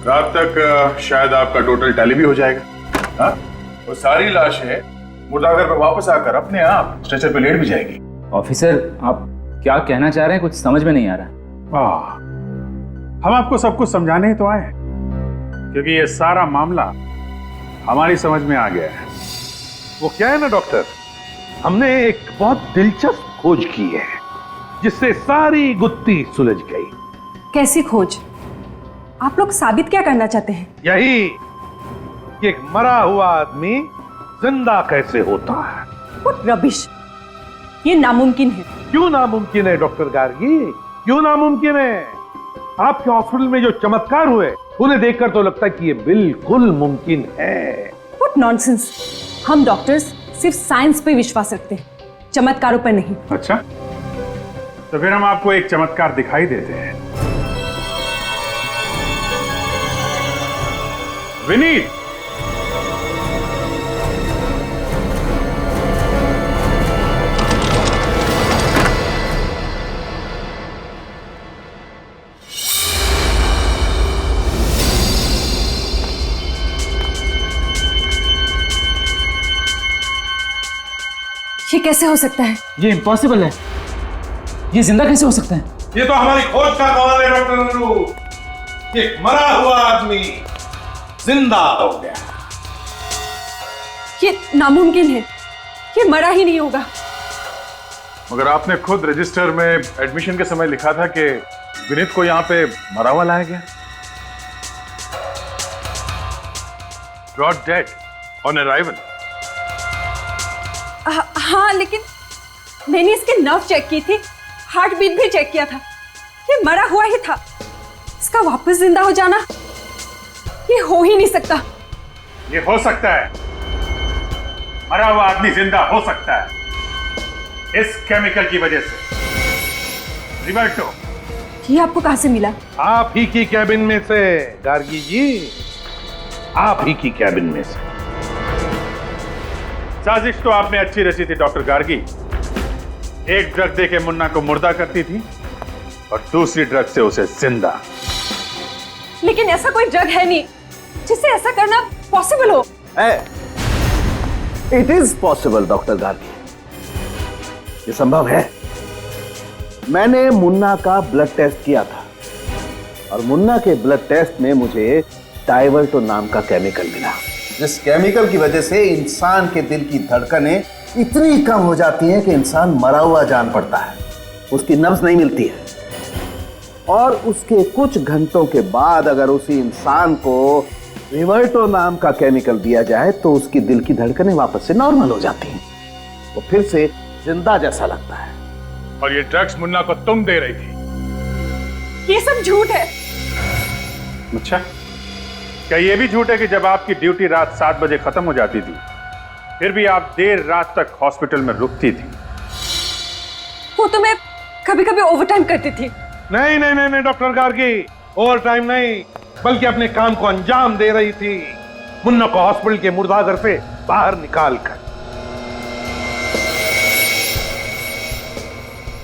रात तक शायद आपका टोटल टैली भी हो जाएगा। हाँ, वो सारी लाशें मुर्दाघर पे वापस आकर अपने आप स्ट्रेचर पे लेट भी जाएगी। ऑफिसर, आप क्या कहना चाह रहे हैं? कुछ समझ में नहीं आ रहा। हम आपको सब कुछ समझाने ही तो आए हैं, क्योंकि ये सारा मामला हमारी समझ में आ गया है। वो क्या है ना डॉक्टर, हमने एक बहुत दिलचस्प खोज की है जिससे सारी गुत्थी सुलझ गई। कैसी खोज? आप लोग साबित क्या करना चाहते हैं? यही कि एक मरा हुआ आदमी जिंदा कैसे होता है। What rubbish! ये नामुमकिन है। क्यों नामुमकिन है डॉक्टर गार्गी? क्यों नामुमकिन है? आपके हॉस्पिटल में जो चमत्कार हुए उन्हें देखकर तो लगता है कि ये बिल्कुल मुमकिन है। What nonsense! हम डॉक्टर्स सिर्फ साइंस पे विश्वास रखते हैं, चमत्कारों पर नहीं। अच्छा, तो फिर हम आपको एक चमत्कार दिखाई देते हैं। विनीत, ये कैसे हो सकता है? ये इम्पॉसिबल है। ये जिंदा कैसे हो सकता है? ये तो हमारी खोज का कमाल है डॉक्टर नन्नू। एक मरा हुआ आदमी जिंदा हो गया। ये नामुमकिन है, ये मरा ही नहीं होगा। मगर आपने खुद रजिस्टर में एडमिशन के समय लिखा था कि विनीत को यहाँ पे मरा हुआ लाया गया। Brought dead on arrival। हाँ, लेकिन मैंने इसके नर्व चेक की थी, हार्ट बीट भी चेक किया था। ये मरा हुआ ही था। इसका वापस जिंदा हो जाना ये हो ही नहीं सकता। ये हो सकता है, मरा हुआ आदमी जिंदा हो सकता है इस केमिकल की वजह से। रिवर्टो, ये आपको कहां से मिला? आप ही की कैबिन में से गार्गी जी, आप ही की कैबिन में से। साजिश तो आपने अच्छी रची थी डॉक्टर गार्गी। एक ड्रग दे के मुन्ना को मुर्दा करती थी और दूसरी ड्रग से उसे जिंदा। लेकिन ऐसा कोई ड्रग है नहीं जिससे ऐसा करना पॉसिबल हो। It is possible doctor Gargi, ये संभव है। मैंने मुन्ना का ब्लड टेस्ट किया था और मुन्ना के ब्लड टेस्ट में मुझे डाइवर्टो नाम का केमिकल मिला, जिस केमिकल की वजह से इंसान के दिल की धड़कनें इतनी कम हो जाती हैं कि इंसान मरा हुआ जान पड़ता है, उसकी नब्ज नहीं मिलती है। और उसके कुछ घंटों के बाद अगर उसी इंसान को रिवर्टो नाम का केमिकल दिया जाए तो उसकी दिल की धड़कनें वापस से नॉर्मल हो जाती हैं, वो फिर से जिंदा जैसा लगता है। और ये ड्रग्स मुन्ना को तुम दे रही थी? ये सब झूठ है। अच्छा, क्या ये भी झूठ है कि जब आपकी ड्यूटी रात 7 बजे खत्म हो जाती थी फिर भी आप देर रात तक हॉस्पिटल में रुकती थी? वो तो मैं कभी कभी ओवरटाइम करती थी। नहीं नहीं नहीं नहीं डॉक्टर गार्गी, ओवर टाइम नहीं, बल्कि अपने काम को अंजाम दे रही थी, मुन्ना को हॉस्पिटल के मुर्दाघर से बाहर निकाल कर।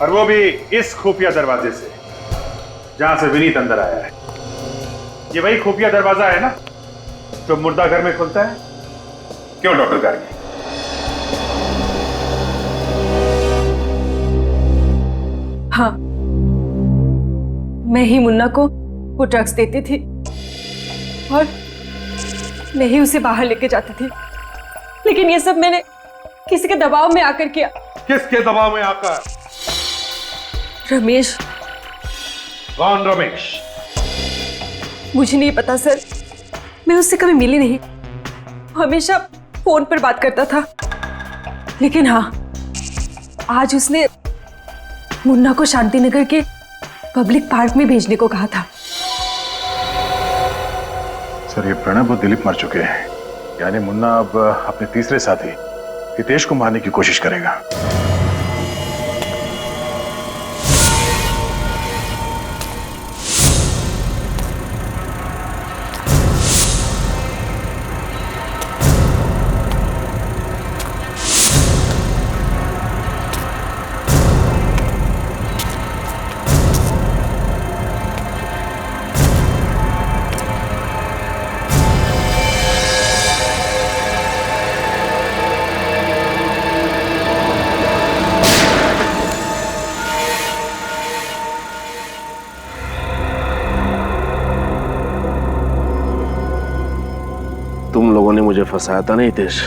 और वो भी इस खुफिया दरवाजे से जहां से विनीत अंदर आया है। ये वही खुफिया दरवाजा है ना जो मुर्दाघर में खुलता है? क्यों डॉक्टर गार्गी? हाँ, मैं ही मुन्ना को वो ड्रग्स देती थी और मैं ही उसे बाहर लेके जाती थी। लेकिन ये सब मैंने किसी के दबाव में आकर किया। किसके दबाव में आकर? रमेश। कौन रमेश? मुझे नहीं पता सर, मैं उससे कभी मिली नहीं, हमेशा फोन पर बात करता था। लेकिन हाँ, आज उसने मुन्ना को शांतिनगर के पब्लिक पार्क में भेजने को कहा था। सर, ये प्रणब और दिलीप मर चुके हैं, यानी मुन्ना अब अपने तीसरे साथी हितेश को मारने की कोशिश करेगा। तुम लोगों ने मुझे फंसाया था नहीं हितेश,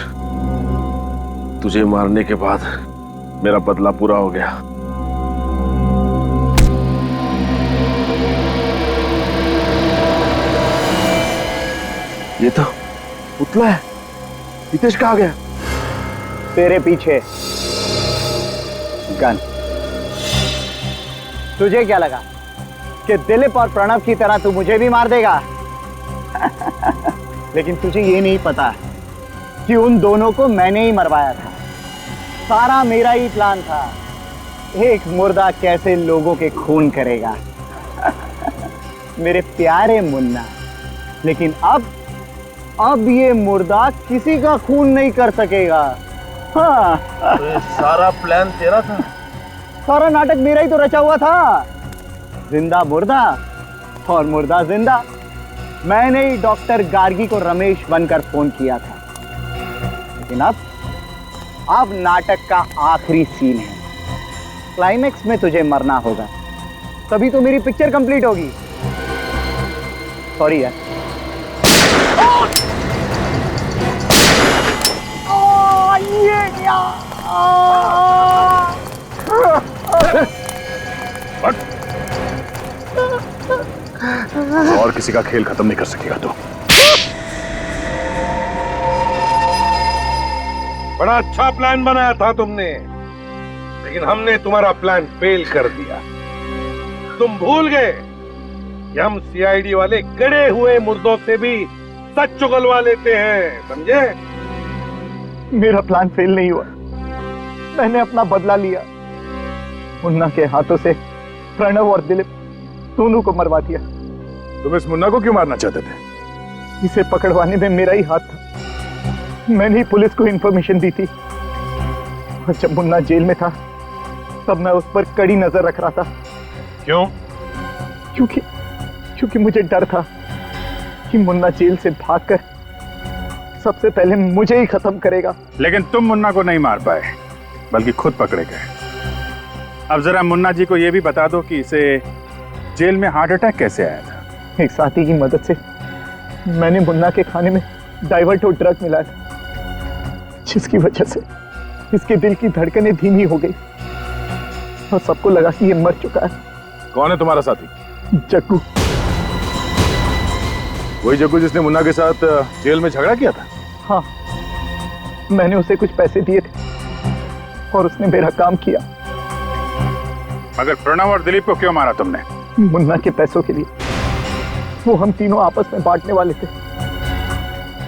तुझे मारने के बाद मेरा बदला पूरा हो गया। ये तो पुतला है। हितेश कहाँ गया? तेरे पीछे गन। तुझे क्या लगा कि दिलीप और प्रणव की तरह तू मुझे भी मार देगा? लेकिन तुझे ये नहीं पता कि उन दोनों को मैंने ही मरवाया था। सारा मेरा ही प्लान था। एक मुर्दा कैसे लोगों के खून करेगा। मेरे प्यारे मुन्ना, लेकिन अब ये मुर्दा किसी का खून नहीं कर सकेगा। हाँ। तो सारा प्लान तेरा था? सारा नाटक मेरा ही तो रचा हुआ था। जिंदा मुर्दा और मुर्दा जिंदा। मैंने ही डॉक्टर गार्गी को रमेश बनकर फोन किया था। लेकिन अब नाटक का आखिरी सीन है। क्लाइमेक्स में तुझे मरना होगा, तभी तो मेरी पिक्चर कंप्लीट होगी। सॉरी यार। ये क्या? और किसी का खेल खत्म नहीं कर सकेगा तो। बड़ा अच्छा प्लान बनाया था तुमने, लेकिन हमने तुम्हारा प्लान फेल कर दिया। तुम भूल गए कि हम सीआईडी वाले गड़े हुए मुर्दों से भी सच उगलवा लेते हैं, समझे? मेरा प्लान फेल नहीं हुआ। मैंने अपना बदला लिया। मुन्ना के हाथों से प्रणव और दिलीप दोनों को मरवा दिया। तुम इस मुन्ना को क्यों मारना चाहते थे? इसे पकड़वाने में मेरा ही हाथ था। मैंने ही पुलिस को इंफॉर्मेशन दी थी। और जब मुन्ना जेल में था तब मैं उस पर कड़ी नजर रख रहा था। क्यों? क्योंकि मुझे डर था कि मुन्ना जेल से भागकर सबसे पहले मुझे ही खत्म करेगा। लेकिन तुम मुन्ना को नहीं मार पाए, बल्कि खुद पकड़े गए। अब जरा मुन्ना जी को यह भी बता दो कि इसे जेल में हार्ट अटैक कैसे आया था। एक साथी की मदद से मैंने मुन्ना के खाने में डाइवर्टो ड्रग मिलाया था, जिसकी वजह से इसके दिल की धड़कनें धीमी हो गई और सबको लगा कि ये मर चुका है। कौन है तुम्हारा साथी? जग्गू। वही जग्गू जिसने मुन्ना के साथ जेल में झगड़ा किया था? हाँ, मैंने उसे कुछ पैसे दिए थे और उसने मेरा काम किया। मगर प्रणव और दिलीप को क्यों मारा तुमने? मुन्ना के पैसों के लिए। वो हम तीनों आपस में बांटने वाले थे।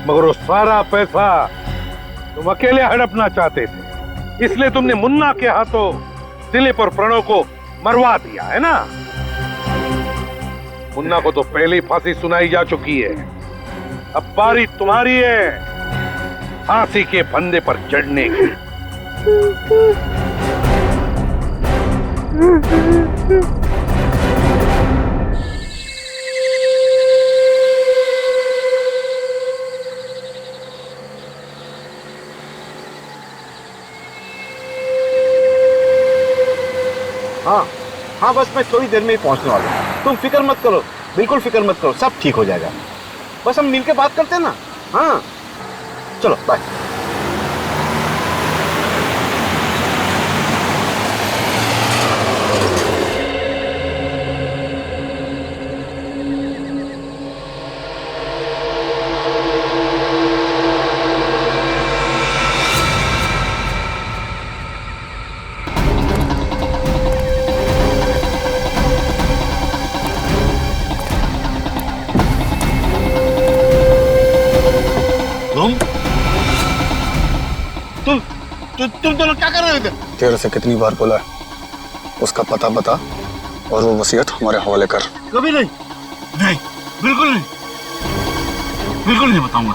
मगर वो सारा पैसा तुम अकेले हड़पना चाहते थे, इसलिए तुमने मुन्ना के हाथों दिलीप और प्रणव को मरवा दिया, है ना? मुन्ना को तो पहले ही फांसी सुनाई जा चुकी है। अब बारी तुम्हारी है फांसी के फंदे पर चढ़ने की। हाँ हाँ, बस मैं थोड़ी देर में ही पहुंचने वाला हूँ। तुम फिक्र मत करो, बिल्कुल फिक्र मत करो, सब ठीक हो जाएगा। बस हम मिलके बात करते हैं ना। हाँ चलो बाय। तुम दोनों क्या कर रहे हो इधर? तेरे से कितनी बार बोला है, उसका पता बता और वो वसीयत हमारे हवाले कर। कभी नहीं, नहीं, बिल्कुल नहीं, बिल्कुल नहीं बताऊंगा।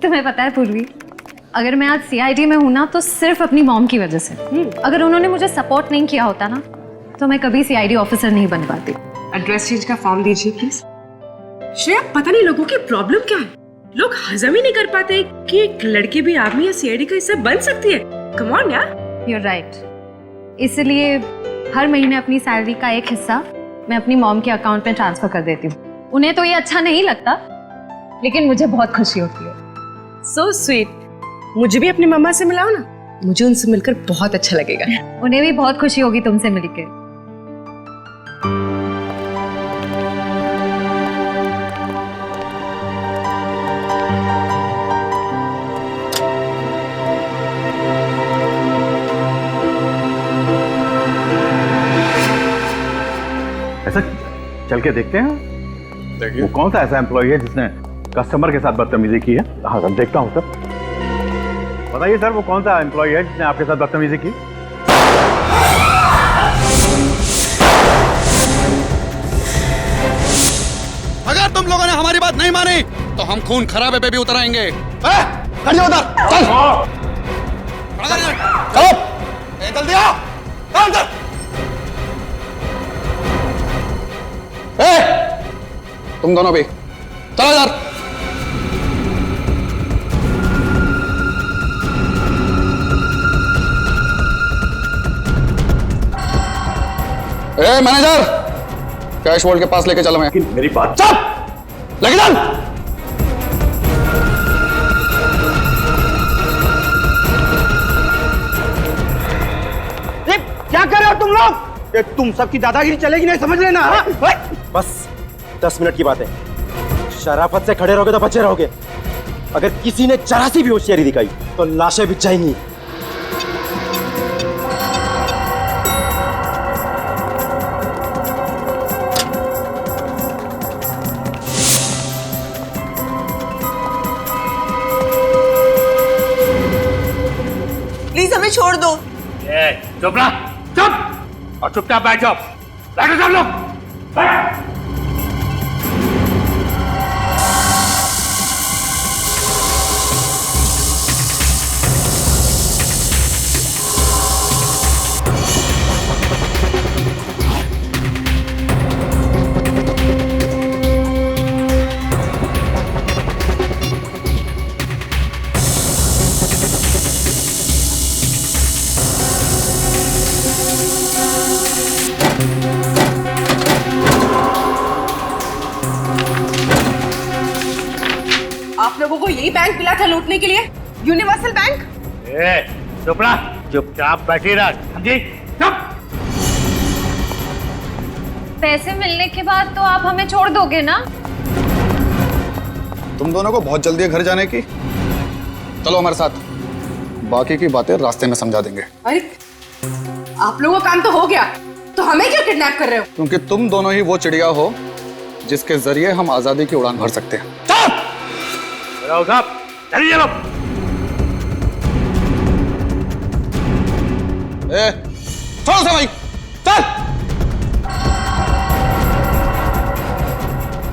तुम्हें पता है पूर्वी, अगर मैं आज सीआईडी में हूं ना तो सिर्फ अपनी मॉम की वजह से। अगर उन्होंने मुझे सपोर्ट नहीं किया होता ना तो मैं कभी सीआईडी ऑफिसर नहीं बन पाती। एड्रेस चेंज का फॉर्म दीजिए प्लीज। श्रेया, पता नहीं लोगों की प्रॉब्लम क्या है, लोग हजम ही नहीं कर पाते कि एक लड़की भी आर्मी या सीआईडी का हिस्सा बन सकती है। कम ऑन यार। You're right। इसलिए हर महीने अपनी सैलरी का एक हिस्सा मैं अपनी मॉम के अकाउंट में ट्रांसफर कर देती हूँ। उन्हें तो ये अच्छा नहीं लगता, लेकिन मुझे बहुत खुशी होती है। So sweet। मुझे भी अपनी मम्मा से मिलाओ ना, मुझे उनसे मिलकर बहुत अच्छा लगेगा। उन्हें भी बहुत खुशी होगी तुमसे मिलकर। ऐसा चल के देखते हैं वो कौन सा ऐसा एम्प्लॉय है जिसने कस्टमर के साथ बदतमीजी की है। हाँ सर, देखता हूँ सर। बताइए सर, वो कौन सा एम्प्लॉय है जिसने आपके साथ बदतमीजी की? अगर तुम लोगों ने हमारी बात नहीं मानी तो हम खून खराबे पे भी उतर आएंगे। हट जाओ उधर, चल। चलो, जल्दी आओ, अंदर। तुम दोनों भी चलो इधर। मैनेजर, कैश वॉल्ट के पास लेके चलो। मैं मेरी बात चल, लेके चल। क्या कर रहे हो तुम लोग? तुम सबकी दादागिरी चलेगी नहीं, समझ लेना। बस 10 मिनट की बात है, शराफत से खड़े रहोगे तो बचे रहोगे। अगर किसी ने जरा सी भी होशियारी दिखाई तो लाशें बिछ जाएंगी। हमें छोड़ दो। चुप रहा, चुप और चुपचाप बैठ जाओ। बैठो सब लोग, बैठ। आप लोगों को यही बैंक मिला था लूटने के लिए, यूनिवर्सल बैंक? चुप रहा, चुपचाप बैठी रह, समझी? चुप। पैसे मिलने के बाद तो आप हमें छोड़ दोगे ना? तुम दोनों को बहुत जल्दी है घर जाने की। चलो हमारे साथ, बाकी की बातें रास्ते में समझा देंगे। अरे आप लोगों का काम तो हो गया, तो हमें क्यों किडनैप कर रहे हो? क्योंकि तुम दोनों ही वो चिड़िया हो जिसके जरिए हम आजादी की उड़ान भर सकते हैं। साहब चलिए लो। छोड़ो समय, चल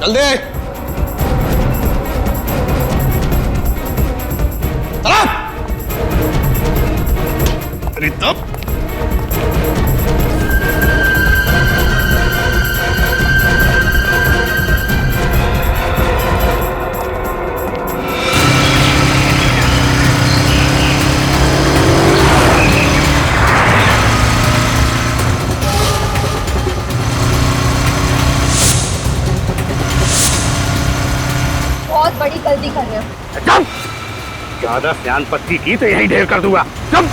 जल्दी चला। अरे तब बहुत बड़ी गलती कर रहे हो। ज्यादा स्यान पत्ती की तो यही ढेर कर दूंगा। चुप।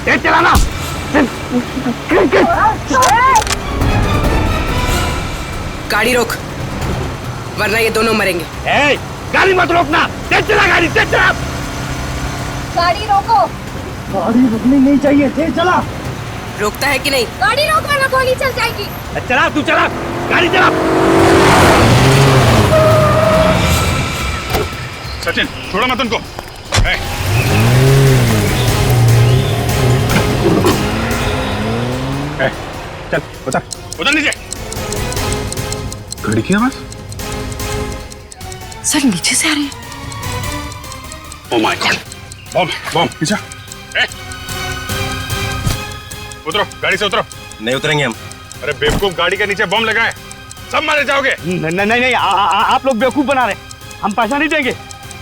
तेज चलाना। गाड़ी रोक, वरना ये दोनों मरेंगे। गाड़ी मत रोकना, तेज चला गाड़ी, तेज चला। गाड़ी रोको। गाड़ी रुकनी नहीं चाहिए, तेज चला। रोकता है कि नहीं? गाड़ी रोक वरना गोली चल जाएगी। चला, तू चला, गाड़ी चला। सचिन छोड़ो मत उनको। चल बचा, उधर नीचे। गाड़ी की आवाज सर नीचे से आ रही है। ओह माय गॉड, बम बम पीछा। उतरो, गाड़ी से उतरो। नहीं उतरेंगे हम। अरे बेवकूफ, गाड़ी के नीचे बम लगा है, सब मारे जाओगे। नहीं नहीं नहीं, आप लोग बेवकूफ बना रहे, हम पैसा नहीं देंगे,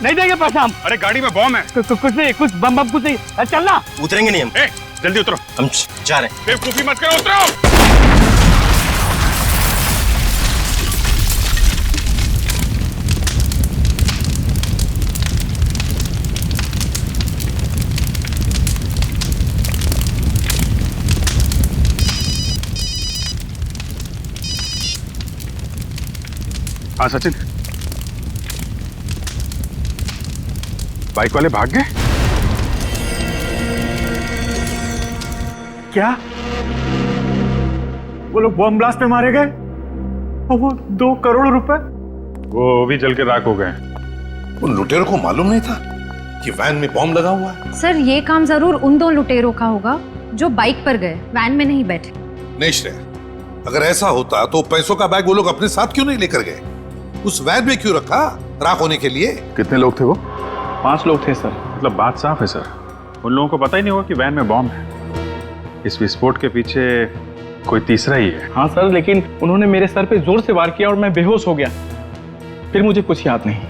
नहीं देंगे पैसा हम। अरे गाड़ी में बम है। कुछ नहीं, कुछ बम बम कुछ नहीं, चलना। उतरेंगे नहीं हम। जल्दी उतरो, हम जा रहे हैं। बेवकूफी मत करो, उतरो। हाँ सचिन, बाइक वाले भाग गए क्या? वो लोग बम ब्लास्ट में मारे गए और वो 2 करोड़ रुपए? वो भी जल के राख हो गए। उन लुटेरों को मालूम नहीं था कि वैन में बॉम्ब लगा हुआ है। सर ये काम जरूर उन 2 लुटेरों का होगा जो बाइक पर गए, वैन में नहीं बैठे। नहीं श्रेया, अगर ऐसा होता तो पैसों का बैग वो लोग अपने साथ क्यों नहीं लेकर गए? उस वैन में क्यों रखा, राख होने के लिए? कितने लोग थे वो? 5 लोग थे सर। मतलब बात साफ है सर, उन लोगों को पता ही नहीं होगा कि वैन में बॉम्ब है। इस विस्फोट के पीछे कोई तीसरा ही है। हाँ सर, लेकिन उन्होंने मेरे सर पे जोर से वार किया और मैं बेहोश हो गया, फिर मुझे कुछ याद नहीं।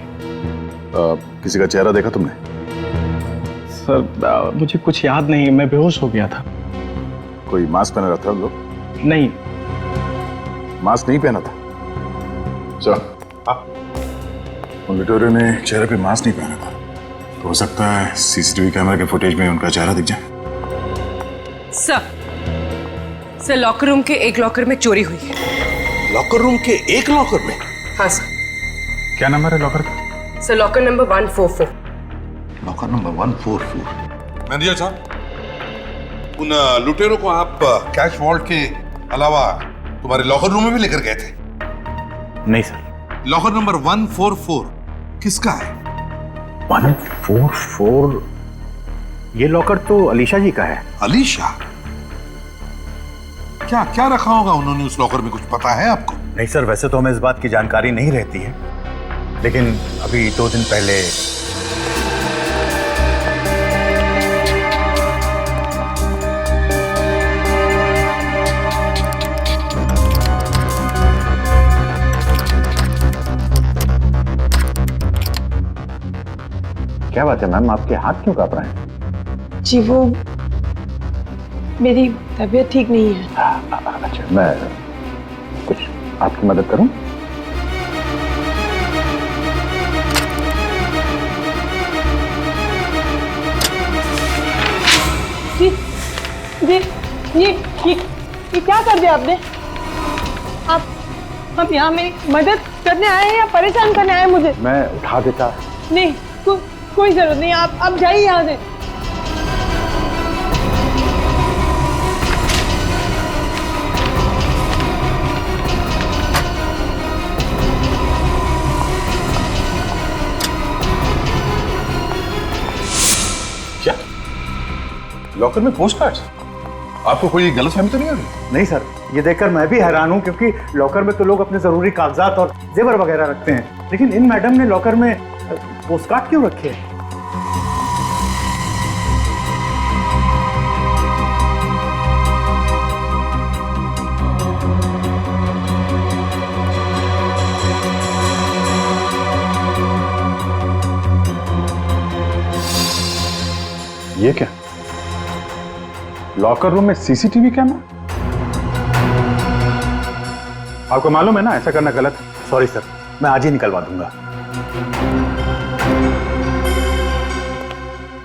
किसी का चेहरा देखा तुमने? सर मुझे कुछ याद नहीं, मैं बेहोश हो गया था। कोई मास्क पहना रहता है लोग? नहीं, मास्क नहीं पहना था। चल, उन लुटेरों ने चेहरे पे मास्क नहीं पहना था, तो हो सकता है सीसीटीवी कैमरा के फुटेज में उनका चेहरा दिख जाए। सर लॉकर रूम के एक लॉकर में चोरी हुई है। लॉकर रूम के एक लॉकर में? हाँ सर। क्या नंबर है लॉकर का? Sir locker number 144। Locker number 144। Manager साहब, उन लुटेरों को आप कैश वॉल्ट के अलावा तुम्हारे लॉकर रूम में भी लेकर गए थे? नहीं सर। लॉकर नंबर 144 किसका है? 144 ये लॉकर तो अलीशा जी का है। अलीशा? क्या क्या रखा होगा उन्होंने उस लॉकर में, कुछ पता है आपको? नहीं सर, वैसे तो हमें इस बात की जानकारी नहीं रहती है, लेकिन अभी 2 दिन पहले क्या बात है मैम, आपके हाथ क्यों कांप रहे हैं? जी वो मेरी तबीयत ठीक नहीं है। अच्छा, मैं कुछ आपकी मदद करूं? जी जी ये क्या कर दिया आपने? आप यहाँ मेरी मदद करने आए हैं या परेशान करने आए हैं मुझे? मैं उठा देता। नहीं, कोई जरूरत नहीं, आप जाइए यहाँ से। क्या लॉकर में पोस्ट कार्ड्स? आपको कोई गलतफहमी तो नहीं हो रही? नहीं सर, ये देखकर मैं भी हैरान हूँ, क्योंकि लॉकर में तो लोग अपने जरूरी कागजात और जेवर वगैरह रखते हैं, लेकिन इन मैडम ने लॉकर में पोस्ट कार्ड क्यों रखे हैं? ये क्या? लॉकर रूम में सीसीटीवी कैमरा? आपको मालूम है ना ऐसा करना गलत है। सॉरी सर, मैं आज ही निकलवा दूंगा।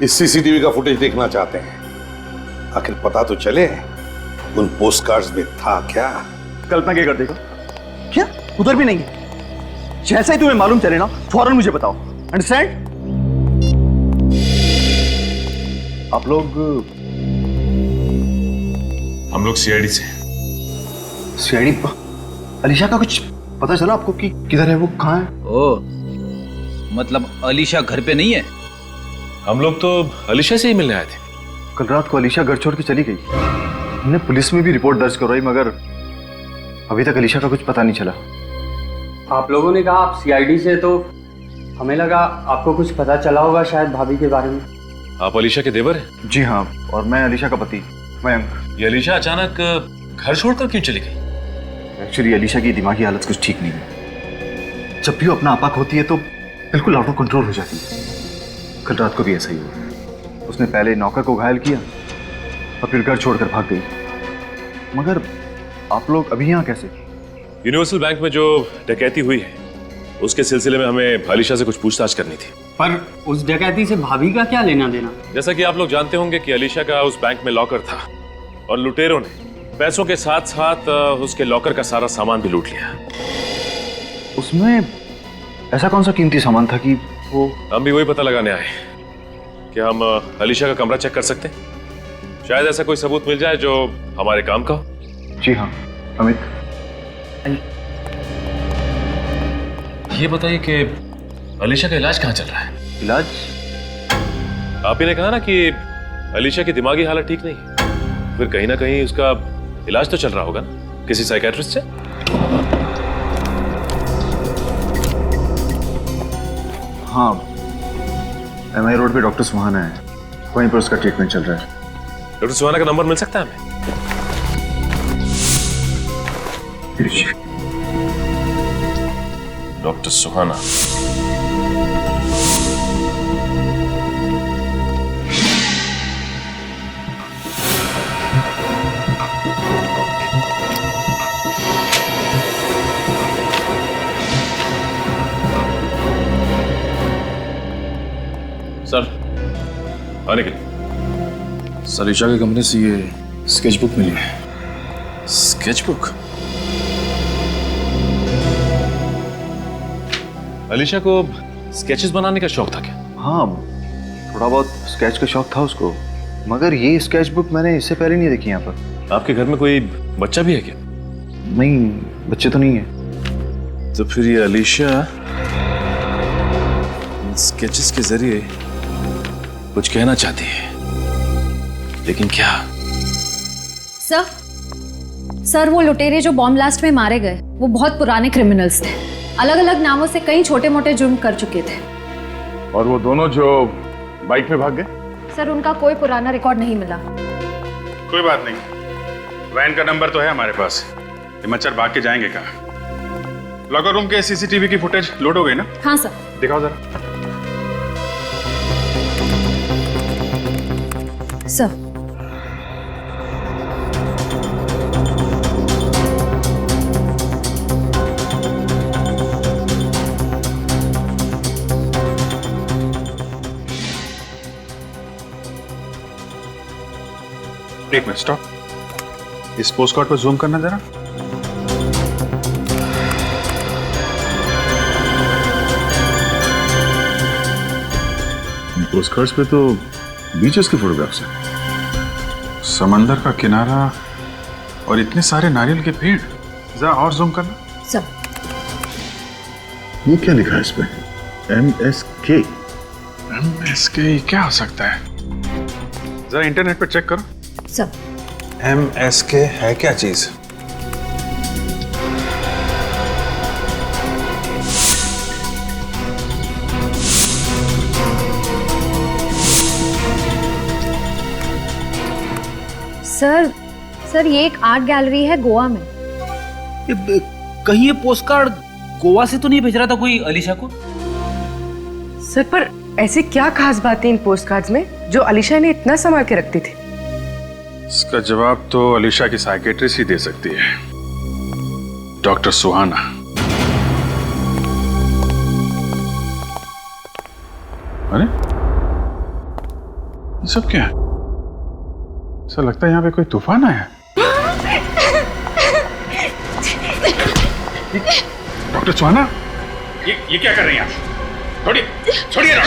इस सीसीटीवी का फुटेज देखना चाहते हैं, आखिर पता तो चले उन पोस्ट कार्ड्स में था क्या। कल्पना क्या कर देगा? क्या उधर भी नहीं है? जैसा ही तुम्हें मालूम चले ना फौरन मुझे बताओ, अंडरस्टैंड? आप लोग? हम लोग सीआईडी से। सीआईडी? अलीशा का कुछ पता चला आपको कि किधर है वो, कहाँ है? ओ, मतलब अलीशा घर पे नहीं है? हम लोग तो अलीशा से ही मिलने आए थे। कल रात को अलीशा घर छोड़ के चली गई। हमने पुलिस में भी रिपोर्ट दर्ज करवाई, मगर अभी तक अलीशा का कुछ पता नहीं चला। आप लोगों ने कहा आप सीआईडी से, तो हमें लगा आपको कुछ पता चला होगा शायद भाभी के बारे में। आप अलीशा के देवर हैं? जी हाँ, और मैं अलीशा का पति मयंक। ये अलीशा अचानक घर छोड़कर क्यों चली गई? एक्चुअली अलीशा की दिमागी हालत कुछ ठीक नहीं है। जब भी वो अपना आपा होती है तो बिल्कुल आउट ऑफ कंट्रोल हो जाती है। कल रात को भी ऐसा ही हुआ। उसने पहले नौकर को घायल किया और फिर घर छोड़कर भाग गई। मगर आप लोग अभी यहाँ कैसे? यूनिवर्सल बैंक में जो डकैती हुई है उसके सिलसिले में हमें अलीशा से कुछ पूछताछ करनी थी। पर उस डकैती से भाभी का क्या लेना देना? जैसा कि आप लोग जानते होंगे कि अलीशा का उस बैंक में लॉकर था और लुटेरों ने पैसों के साथ साथ उसके लॉकर का सारा सामान भी लूट लिया। उसमें ऐसा कौन सा कीमती सामान था कि वो? हम भी वही पता लगाने आए कि हम अलीशा का कमरा चेक कर सकते हैं। शायद ऐसा कोई सबूत मिल जाए जो हमारे काम का हो। जी हाँ अमित। ये बताइए कि अलीशा का इलाज कहाँ चल रहा है? इलाज? आप ही ने कहा ना कि अलीशा की दिमागी हालत ठीक नहीं है, फिर कहीं ना कहीं उसका इलाज तो चल रहा होगा ना किसी साइकियाट्रिस्ट से? हाँ, एमआई रोड पे डॉक्टर सुहाना है, वहीं पर उसका ट्रीटमेंट चल रहा है। डॉक्टर सुहाना का नंबर मिल सकता है हमें? डॉक्टर सुहाना। सर आने के लिए। सर अलीशा के कमरे से ये स्केचबुक मिली है। स्केचबुक? अलीशा को स्केचेस बनाने का शौक था क्या? हाँ, थोड़ा बहुत स्केच का शौक था उसको, मगर ये स्केचबुक मैंने इससे पहले नहीं देखी यहाँ पर। आपके घर में कोई बच्चा भी है क्या? नहीं, बच्चे तो नहीं है। तो फिर ये अलीशा स्केचेस के जरिए कुछ कहना चाहती है। लेकिन क्या? सर वो लुटेरे जो बॉम्ब ब्लास्ट में मारे गए वो बहुत पुराने क्रिमिनल्स थे। अलग अलग नामों से कई छोटे मोटे जुर्म कर चुके थे। और वो दोनों जो बाइक में भाग गए? सर उनका कोई पुराना रिकॉर्ड नहीं मिला। कोई बात नहीं, वैन का नंबर तो है हमारे पास। ये मच्छर भाग के जाएंगे कहाँ? लॉकर रूम के सीसीटीवी की फुटेज लोड हो गई ना? हाँ सर। दिखाओ जरा। सर एक मिनट स्टॉप। इस पोस्ट कार्ड पर जूम करना जरा। पोस्ट कार्ड्स पे तो बीचेस की फोटोग्राफ्स है, समंदर का किनारा और इतने सारे नारियल के पेड़। जरा और जूम करना। सर ये क्या लिखा है इस पे? MSK। MSK क्या हो सकता है? जरा इंटरनेट पे चेक करो। सर MSK है क्या चीज? सर ये एक आर्ट गैलरी है गोवा में। कहीं ये पोस्ट कार्ड गोवा से तो नहीं भेज रहा था कोई अलीशा को? सर पर ऐसी क्या खास बात है इन पोस्ट कार्ड्स में जो अलीशा ने इतना संभाल के रखती थी? इसका जवाब तो अलीशा की साइकेट्रिस्ट ही दे सकती है, डॉक्टर सुहाना। अरे ये सब क्या है? ऐसा लगता है यहाँ पे कोई तूफान आया है। डॉक्टर सुहाना, ये क्या कर रही हैं आप? छोड़िए ना।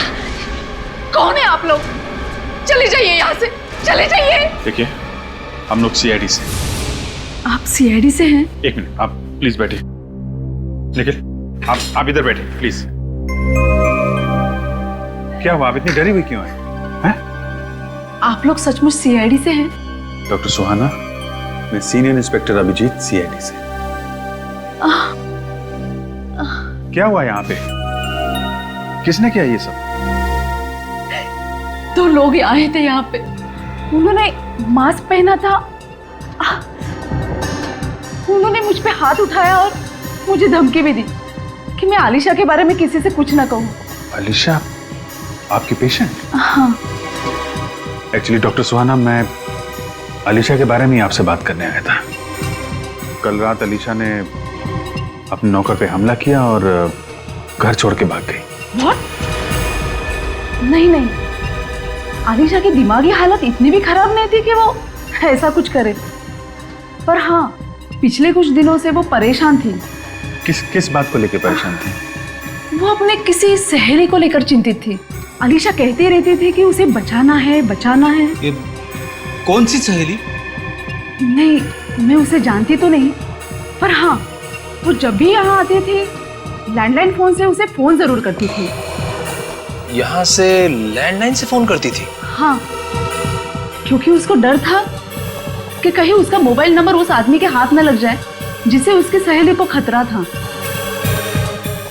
कौन है आप लोग? चले जाइए यहाँ से, चले जाइए। देखिए हम लोग CID से। आप CID से हैं? एक मिनट, आप प्लीज बैठिए। निखिल आप इधर बैठिए प्लीज। क्या हुआ, आप इतनी डरी हुई क्यों है? आप लोग सचमुच CID से हैं? डॉक्टर सुहाना, मैं सीनियर इंस्पेक्टर अभिजीत CID से। क्या हुआ यहाँ पे? किसने किया ये सब? दो लोग आए थे यहाँ पे, उन्होंने मास्क पहना था, उन्होंने मुझ पे हाथ उठाया और मुझे धमकी भी दी कि मैं आलिशा के बारे में किसी से कुछ ना कहूँ। अलीशा आपकी पेशेंट? हाँ। एक्चुअली डॉक्टर सुहाना, मैं अलीशा के बारे में ही आपसे बात करने आया था। कल रात अलीशा ने अपने नौकर पे हमला किया और घर छोड़ के भाग गई। What? नहीं, आलिशा की दिमागी हालत इतनी भी खराब नहीं थी कि वो ऐसा कुछ करे। पर हाँ, पिछले कुछ दिनों से वो परेशान थी। किस बात को लेकर परेशान थी? वो अपने किसी सहेली को लेकर चिंतित थी। अलीशा कहती रहती थी कि उसे बचाना है। ये कौन सी सहेली? नहीं, मैं उसे जानती तो नहीं, पर हाँ, वो जब भी यहाँ आती थी लैंडलाइन फोन से उसे फोन जरूर करती थी। यहाँ से लैंडलाइन से फोन करती थी? हाँ, क्योंकि उसको डर था कि कहीं उसका मोबाइल नंबर उस आदमी के हाथ में लग जाए जिसे उसकी सहेली को खतरा था।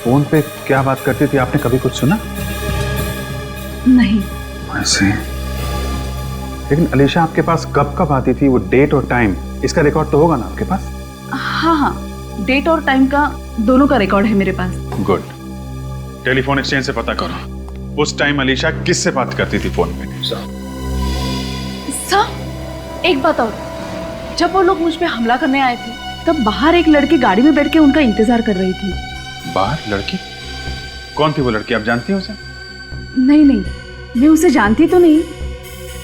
फोन पे क्या बात करती थी, आपने कभी कुछ सुना? नहीं। ऐसे? लेकिन अलीशा आपके पास कब आती थी? वो डेट और टाइम, इसका रिकॉर्ड तो होगा ना आपके पास? हाँ, डेट और टाइम का दोनों का रिकॉर्ड है मेरे पास। गुड। टेलीफोन एक्सचेंज से पता करो उस टाइम अलीशा किससे बात करती थी फोन पे। सर, एक बात और, जब वो लोग मुझ पे हमला करने आए थे तब बाहर एक लड़की गाड़ी में बैठ के उनका इंतजार कर रही थी। बाहर लड़की? कौन थी वो लड़की, आप जानती हो उसे? नहीं, मैं उसे जानती तो नहीं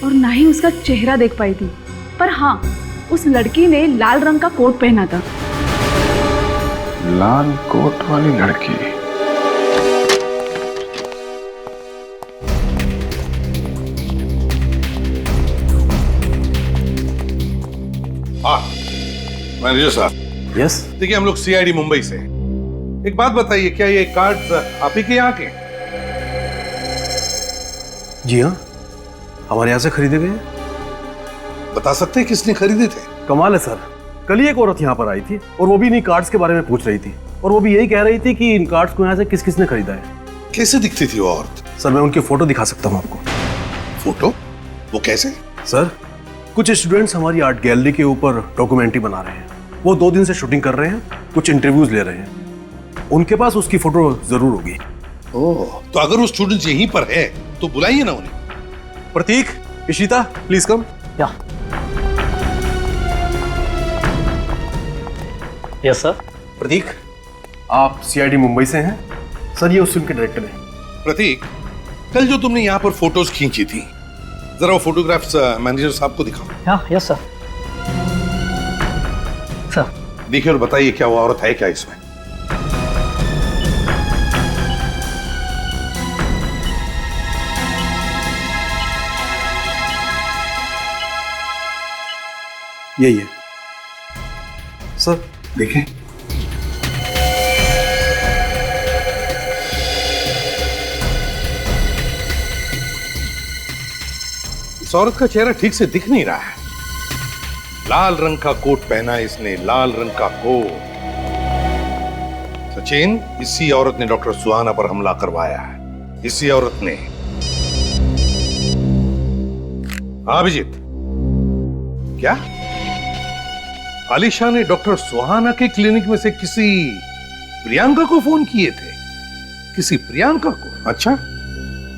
और ना ही उसका चेहरा देख पाई थी, पर हाँ, उस लड़की ने लाल रंग का कोट पहना था। लाल कोट वाली लड़की? हाँ मैनेजर साहब। यस। देखिए हम लोग CID मुंबई से। एक बात बताइए, क्या ये कार्ड्स आप ही के यहाँ के? जी हाँ, हमारे यहाँ से खरीदे गए। बता सकते हैं किसने खरीदे थे? कमाल है सर, कल ही एक औरत यहाँ पर आई थी और वो भी इन्हीं कार्ड्स के बारे में पूछ रही थी और वो भी यही कह रही थी कि इन कार्ड्स को यहाँ से किस किसने खरीदा है। कैसे दिखती थी वो औरत? सर मैं उनकी फोटो दिखा सकता हूँ आपको। फोटो? वो कैसे? सर कुछ स्टूडेंट्स हमारी आर्ट गैलरी के ऊपर डॉक्यूमेंट्री बना रहे हैं। वो 2 दिन से शूटिंग कर रहे हैं, कुछ इंटरव्यूज ले रहे हैं। उनके पास उसकी फोटो जरूर होगी। ओह, तो अगर वो स्टूडेंट्स यहीं पर है तो बुलाइए ना उन्हें। प्रतीक, इशिता, प्लीज कम। या यस सर। प्रतीक, आप सीआईडी मुंबई से हैं? सर ये उस फिल्म के डायरेक्टर हैं। प्रतीक, कल जो तुमने यहाँ पर फोटोज खींची थी, जरा वो फोटोग्राफ्स मैनेजर साहब को दिखाओ। हाँ यस सर। सर देखिए और बताइए क्या वो औरत है क्या इसमें? यही है सर, देखें। इस औरत का चेहरा ठीक से दिख नहीं रहा है। लाल रंग का कोट पहना है इसने, लाल रंग का कोट। सचिन, इसी औरत ने डॉक्टर सुहाना पर हमला करवाया है। इसी औरत ने। हाँ अभिजीत, क्या आलिशा ने डॉक्टर सुहाना के क्लिनिक में से किसी प्रियंका को फोन किए थे? किसी प्रियंका को? अच्छा,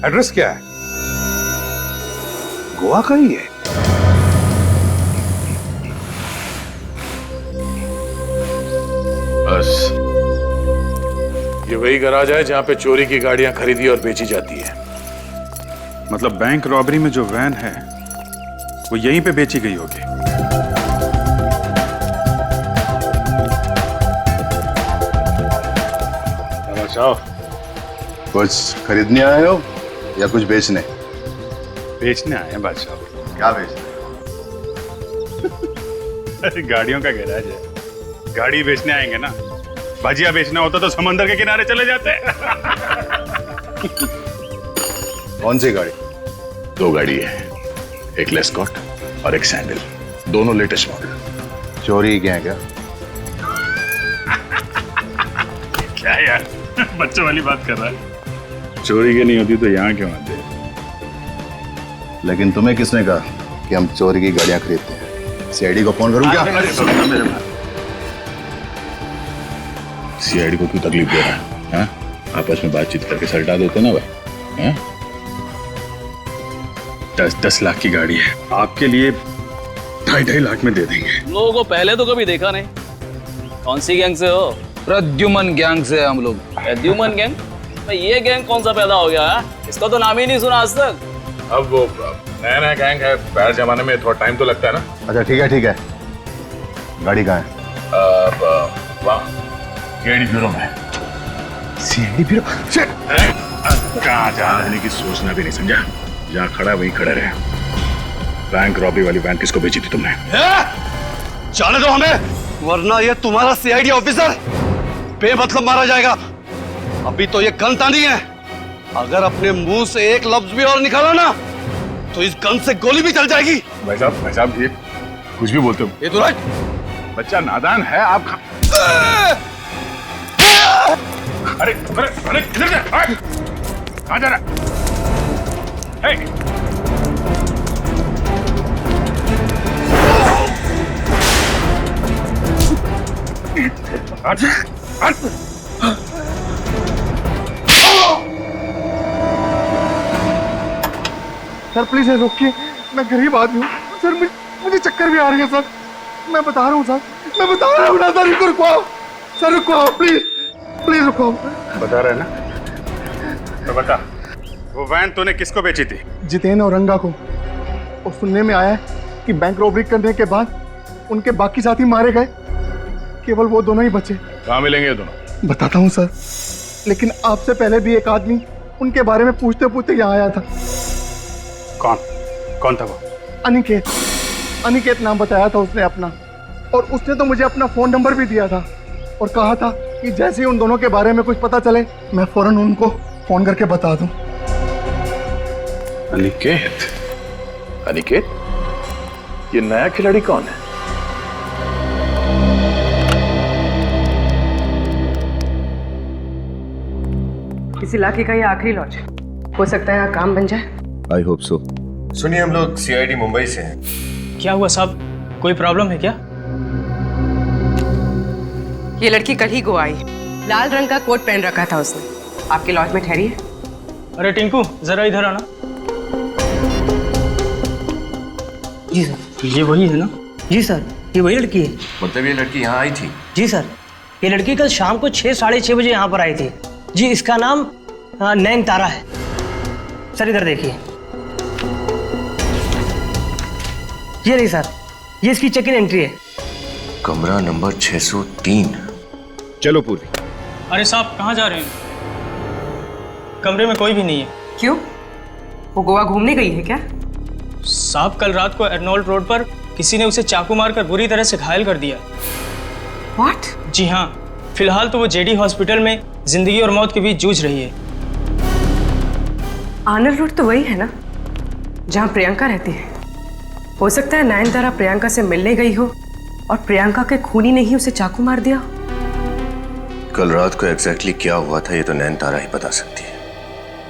एड्रेस क्या है? गोवा का ही है। बस ये वही गैराज है जहां पे चोरी की गाड़ियां खरीदी और बेची जाती है। मतलब बैंक रॉबरी में जो वैन है वो यहीं पे बेची गई होगी। कुछ खरीदने आए हो या कुछ बेचने? बेचने आए हैं बादशाह। क्या बेचने? अरे गाड़ियों का गैराज है, गाड़ी बेचने आएंगे ना। भजिया बेचना होता तो समंदर के किनारे चले जाते। कौन सी गाड़ी? 2 गाड़ी है, एक लेस्कॉट और एक सैंडल, दोनों लेटेस्ट मॉडल। चोरी क्या है क्या? क्या यार बच्चों वाली बात कर रहा है। चोरी की नहीं होती तो यहाँ क्यों आते? लेकिन तुम्हें किसने कहा कि हम चोरी की गाड़ियां खरीदते हैं? सीआईडी को फोन करूं क्या? सीआईडी को क्यों तकलीफ दे रहा है? आपस में बातचीत करके सलटा देते ना भाई। हैं? 10 लाख की गाड़ी है, आपके लिए 2.5 लाख में दे देंगे। लोगों को पहले तो कभी देखा नहीं। कौन सी गैंग से हो? प्रद्युमन गैंग से हम लोग। प्रद्युमन गैंग? भाई ये गैंग कौन सा पैदा हो गया है? इसका तो नाम ही नहीं सुना आज तक। अब वो नया नया गैंग है, पहले जमाने में थोड़ा टाइम तो लगता है ना। अच्छा ठीक है, गाड़ी कहाँ है? सीआईडी ब्यूरो में। CID bureau? कहाँ जाने की सोचना भी नहीं समझा। जहाँ खड़ा है वहीं खड़े रहे। बैंक रॉबरी वाली वैन किसको बेची थी तुमने? जाने दो हमें, वरना ये तुम्हारा सीआईडी ऑफिसर बेमतलब मारा जाएगा। अभी तो ये गन तानी है, अगर अपने मुंह से एक लफ्ज भी और निकाला ना तो इस गन से गोली भी चल जाएगी। भाई साहब ये कुछ भी बोलते हो। ये तो बच्चा नादान है आप। अरे इधर से कहाँ जा रहा है? सर प्लीज रोकिए, मैं गरीब आदमी हूँ सर, मुझे चक्कर भी आ रही है सर। मैं बता रहा हूँ सर, मैं बता रहा हूँ ना सर, रुको सर, रुको प्लीज रुको। बता रहे ना तो बता, वो वैन तूने किसको बेची थी? जितेन और रंगा को। और सुनने में आया है कि बैंक रॉबरी करने के बाद उनके बाकी साथी मारे गए, केवल वो दोनों ही बचे। कहाँ मिलेंगे ये दोनों? बताता हूँ सर, लेकिन आपसे पहले भी एक आदमी उनके बारे में पूछते पूछते यहाँ आया था। कौन था वो? अनिकेत नाम बताया था उसने अपना, और उसने तो मुझे अपना फोन नंबर भी दिया था और कहा था कि जैसे ही उन दोनों के बारे में कुछ पता चले मैं फौरन उनको फोन करके बता दूं। अनिकेत? ये नया खिलाड़ी कौन है? इस इलाके का ये आखिरी लॉज है, हो सकता है यहाँ काम बन जाए। I hope so. सुनिए, हम लोग सीआईडी मुंबई से हैं। क्या हुआ साहब, कोई प्रॉब्लम है क्या? ये लड़की कल ही गोवा आई, लाल रंग का कोट पहन रखा था उसने। आपके लॉज में ठहरी है। अरे टिंकू जरा इधर आना। जी सर। ये वही है ना? जी सर, ये वही लड़की है। मतलब ये लड़की यहाँ आई थी? जी सर, ये लड़की कल शाम को 6 साढ़े 6 बजे यहाँ पर आई थी। जी, इसका नाम नैन तारा है। सर इधर देखिए, ये नहीं सर, ये इसकी चेक इन एंट्री है। कमरा नंबर 603। चलो पूर्वी। अरे साहब कहाँ जा रहे हैं? कमरे में कोई भी नहीं है। क्यों, वो गोवा घूमने गई है क्या? साहब कल रात को अर्नोल्ड रोड पर किसी ने उसे चाकू मारकर बुरी तरह से घायल कर दिया। What? जी हाँ, फिलहाल तो वो जेडी हॉस्पिटल में जिंदगी और मौत के बीच जूझ रही है। आर्नल्ड रोड तो वही है ना जहाँ प्रियंका रहती है। हो सकता है नयनतारा प्रियंका से मिलने गई हो और प्रियंका के खूनी ने ही उसे चाकू मार दिया। कल रात को एग्जैक्टली क्या हुआ था ये तो नैनतारा ही बता सकती है।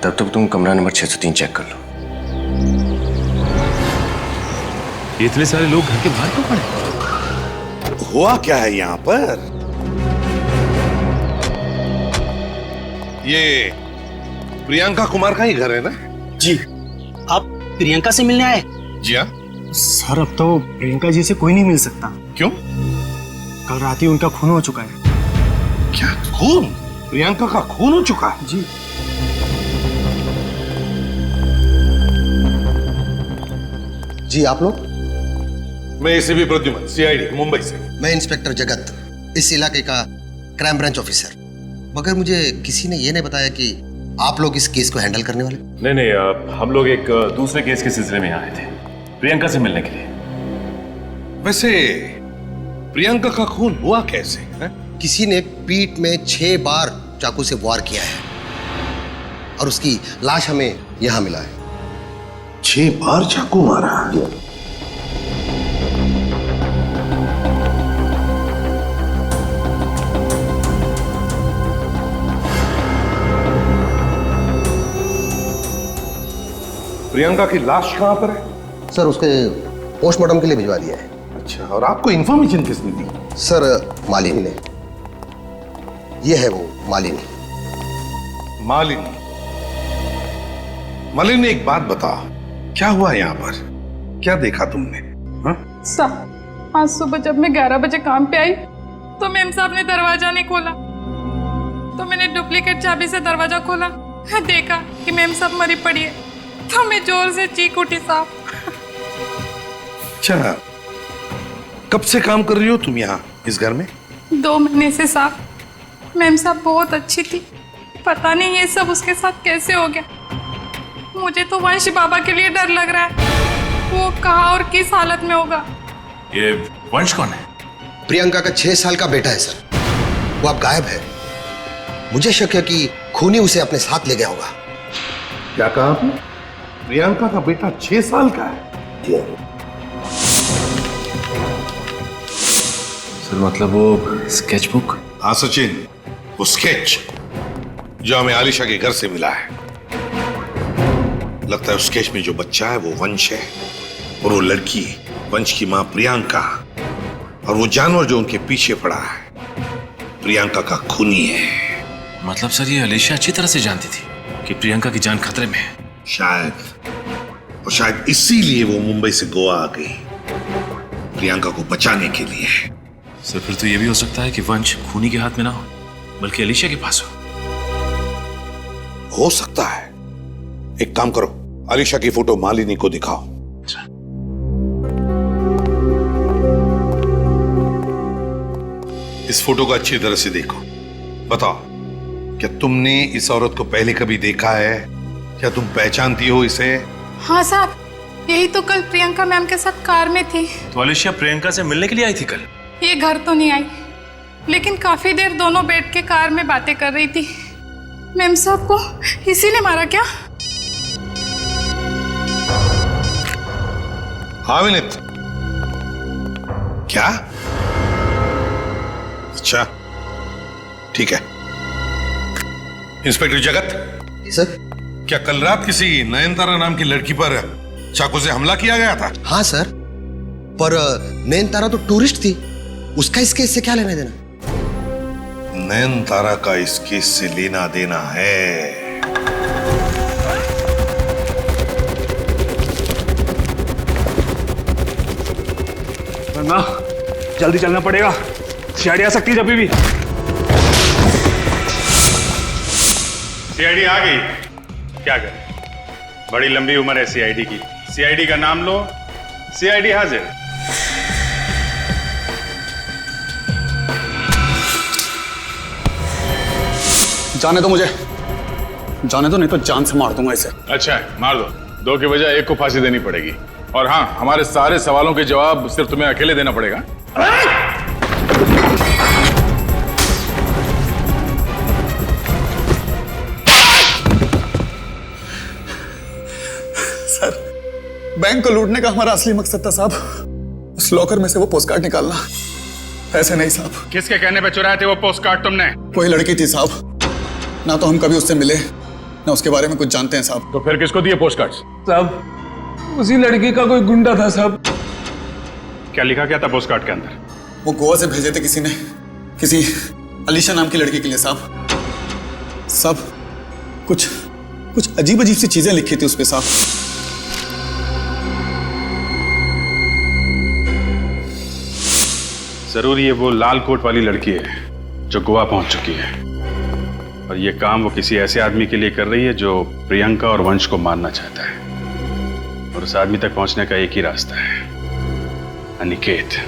तब तक तुम कमरा नंबर 603 चेक कर लो। इतने सारे लोग घर के बाहर क्यों पड़े? हुआ क्या है यहाँ पर? ये प्रियंका कुमार का ही घर है ना? जी, आप प्रियंका से मिलने आए? जी हाँ। सर अब तो प्रियंका जी से कोई नहीं मिल सकता। क्यों? कल रात ही उनका खून हो चुका है। क्या खून? प्रियंका का खून हो चुका है? जी। जी आप लोग? मैं एसीपी प्रद्युमन, सीआईडी मुंबई से। मैं इंस्पेक्टर जगत, इस इलाके का क्राइम ब्रांच ऑफिसर। मगर मुझे किसी ने ये नहीं बताया कि आप लोग इस केस को हैंडल करने वाले। नहीं, हम लोग एक दूसरे केस के सिलसिले में आए थे, प्रियंका से मिलने के लिए। वैसे प्रियंका का खून हुआ कैसे है? किसी ने पीठ में 6 बार चाकू से वार किया है और उसकी लाश हमें यहां मिला है। 6 बार चाकू मारा? प्रियंका की लाश कहां पर है? सर उसके पोस्टमार्टम के लिए भिजवा दिया है। अच्छा, और आपको इंफॉर्मेशन किसने दी? सर मालिनी ने। ये है वो मालिनी। मालिनी? मालिनी एक बात बता, क्या हुआ यहाँ पर? क्या देखा तुमने? साहब आज सुबह जब मैं 11 बजे काम पे आई तो मेम साहब ने दरवाजा नहीं खोला, तो मैंने डुप्लीकेट चाबी से दरवाजा खोला, देखा कि मेम साहब मरी पड़ी है, तो मैं जोर से चीख उठी साहब। अच्छा, कब से काम कर रही हो तुम यहाँ इस घर में? 2 महीने से साहब। मेम साहब बहुत अच्छी थी, पता नहीं ये सब उसके साथ कैसे हो गया। मुझे तो वंश बाबा के लिए डर लग रहा है, वो कहाँ और किस हालत में होगा। ये वंश कौन है? प्रियंका का 6 साल का बेटा है सर, वो अब गायब है। मुझे शक है कि खूनी उसे अपने साथ ले गया होगा। क्या कहा आपने? प्रियंका का बेटा 6 साल का है? सर मतलब वो स्केचबुक? हाँ सचिन, वो स्केच जो हमें आलिशा के घर से मिला है। लगता है उस स्केच में जो बच्चा है वो वंश है और वो लड़की वंश की मां प्रियंका, और वो जानवर जो उनके पीछे पड़ा है प्रियंका का खूनी है। मतलब सर ये अलीशा अच्छी तरह से जानती थी कि प्रियंका की जान खतरे में है? शायद, और शायद इसीलिए वो मुंबई से गोवा आ गई प्रियंका को बचाने के लिए। सर फिर तो ये भी हो सकता है कि वंश खूनी के हाथ में ना हो बल्कि अलीशा के पास हो सकता है। एक काम करो, अलीशा की फोटो मालिनी को दिखाओ। इस फोटो को अच्छी तरह से देखो। बताओ, क्या तुमने इस औरत को पहले कभी देखा है? क्या तुम पहचानती हो इसे? हाँ साहब, यही तो कल प्रियंका मैम के साथ कार में थी। तो अलीशा प्रियंका से मिलने के लिए आई थी कल? ये घर तो नहीं आई, लेकिन काफी देर दोनों बैठ के कार में बातें कर रही थी। मैम साहब को इसी ने मारा क्या? हाँ विनीत, क्या? अच्छा ठीक है। इंस्पेक्टर जगत। सर। क्या कल रात किसी नयनतारा नाम की लड़की पर चाकू से हमला किया गया था? हाँ सर, पर नयनतारा तो टूरिस्ट थी, उसका इस केस से क्या लेना देना? नयनतारा का इस केस से लेना देना है। ना जल्दी चलना पड़ेगा, सीआईडी आ सकती है जब भी। सीआईडी आ गई, क्या करें? बड़ी लंबी उम्र है सीआईडी की। सीआईडी का नाम लो, सीआईडी हाजिर। जाने दो मुझे, जाने दो, नहीं तो जान से मार दूंगा इसे। अच्छा है, मार दो। 2 की बजाय 1 को फांसी देनी पड़ेगी। और हाँ, हमारे सारे सवालों के जवाब सिर्फ तुम्हें अकेले देना पड़ेगा। सर, बैंक को लूटने का हमारा असली मकसद था साहब, उस लॉकर में से वो पोस्टकार्ड निकालना, पैसे नहीं साहब। किसके कहने पे चुराए थे वो पोस्टकार्ड तुमने? वही लड़की थी साहब, ना तो हम कभी उससे मिले ना उसके बारे में कुछ जानते हैं साहब। तो फिर किसको दिए पोस्टकार्ड? साहब, उसी लड़की का कोई गुंडा था साहब। क्या लिखा क्या था पोस्टकार्ड के अंदर? वो गोवा से भेजे थे किसी ने, किसी अलीशा नाम की लड़की के लिए साहब। सब कुछ अजीब सी चीजें लिखी थी उस पे साहब। जरूर ये वो लाल कोट वाली लड़की है जो गोवा पहुंच चुकी है, और ये काम वो किसी ऐसे आदमी के लिए कर रही है जो प्रियंका और वंश को मारना चाहता है। और उस आदमी तक पहुंचने का एक ही रास्ता है, अनिकेत।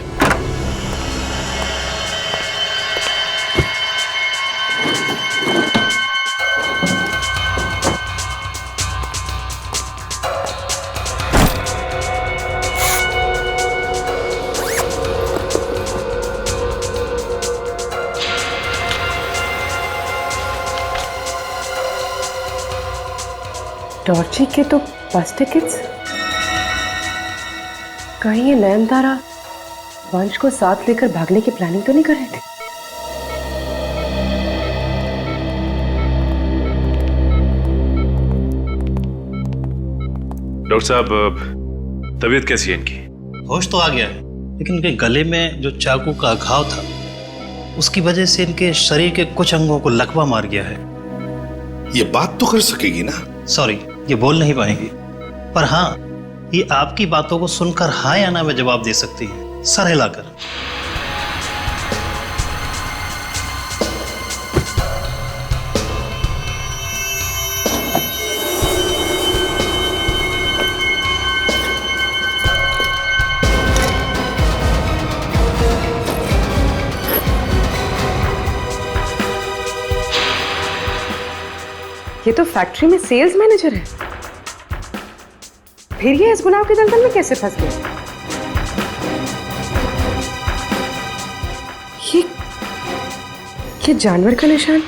डॉर्ची के तो बस टिकट्स। कहीं ये नयनतारा वंश को साथ लेकर भागने की प्लानिंग तो नहीं कर रहे थे? डॉक्टर साहब, तबीयत कैसी है इनकी? होश तो आ गया है, लेकिन इनके गले में जो चाकू का घाव था उसकी वजह से इनके शरीर के कुछ अंगों को लकवा मार गया है। ये बात तो कर सकेगी ना? सॉरी, ये बोल नहीं पाएंगी, पर हाँ, ये आपकी बातों को सुनकर हाँ या ना में जवाब दे सकती है, सर हिलाकर। ये तो फैक्ट्री में सेल्स मैनेजर है, फिर ये इस गुनाह के दलदल में कैसे फंस गया? ये जानवर का निशान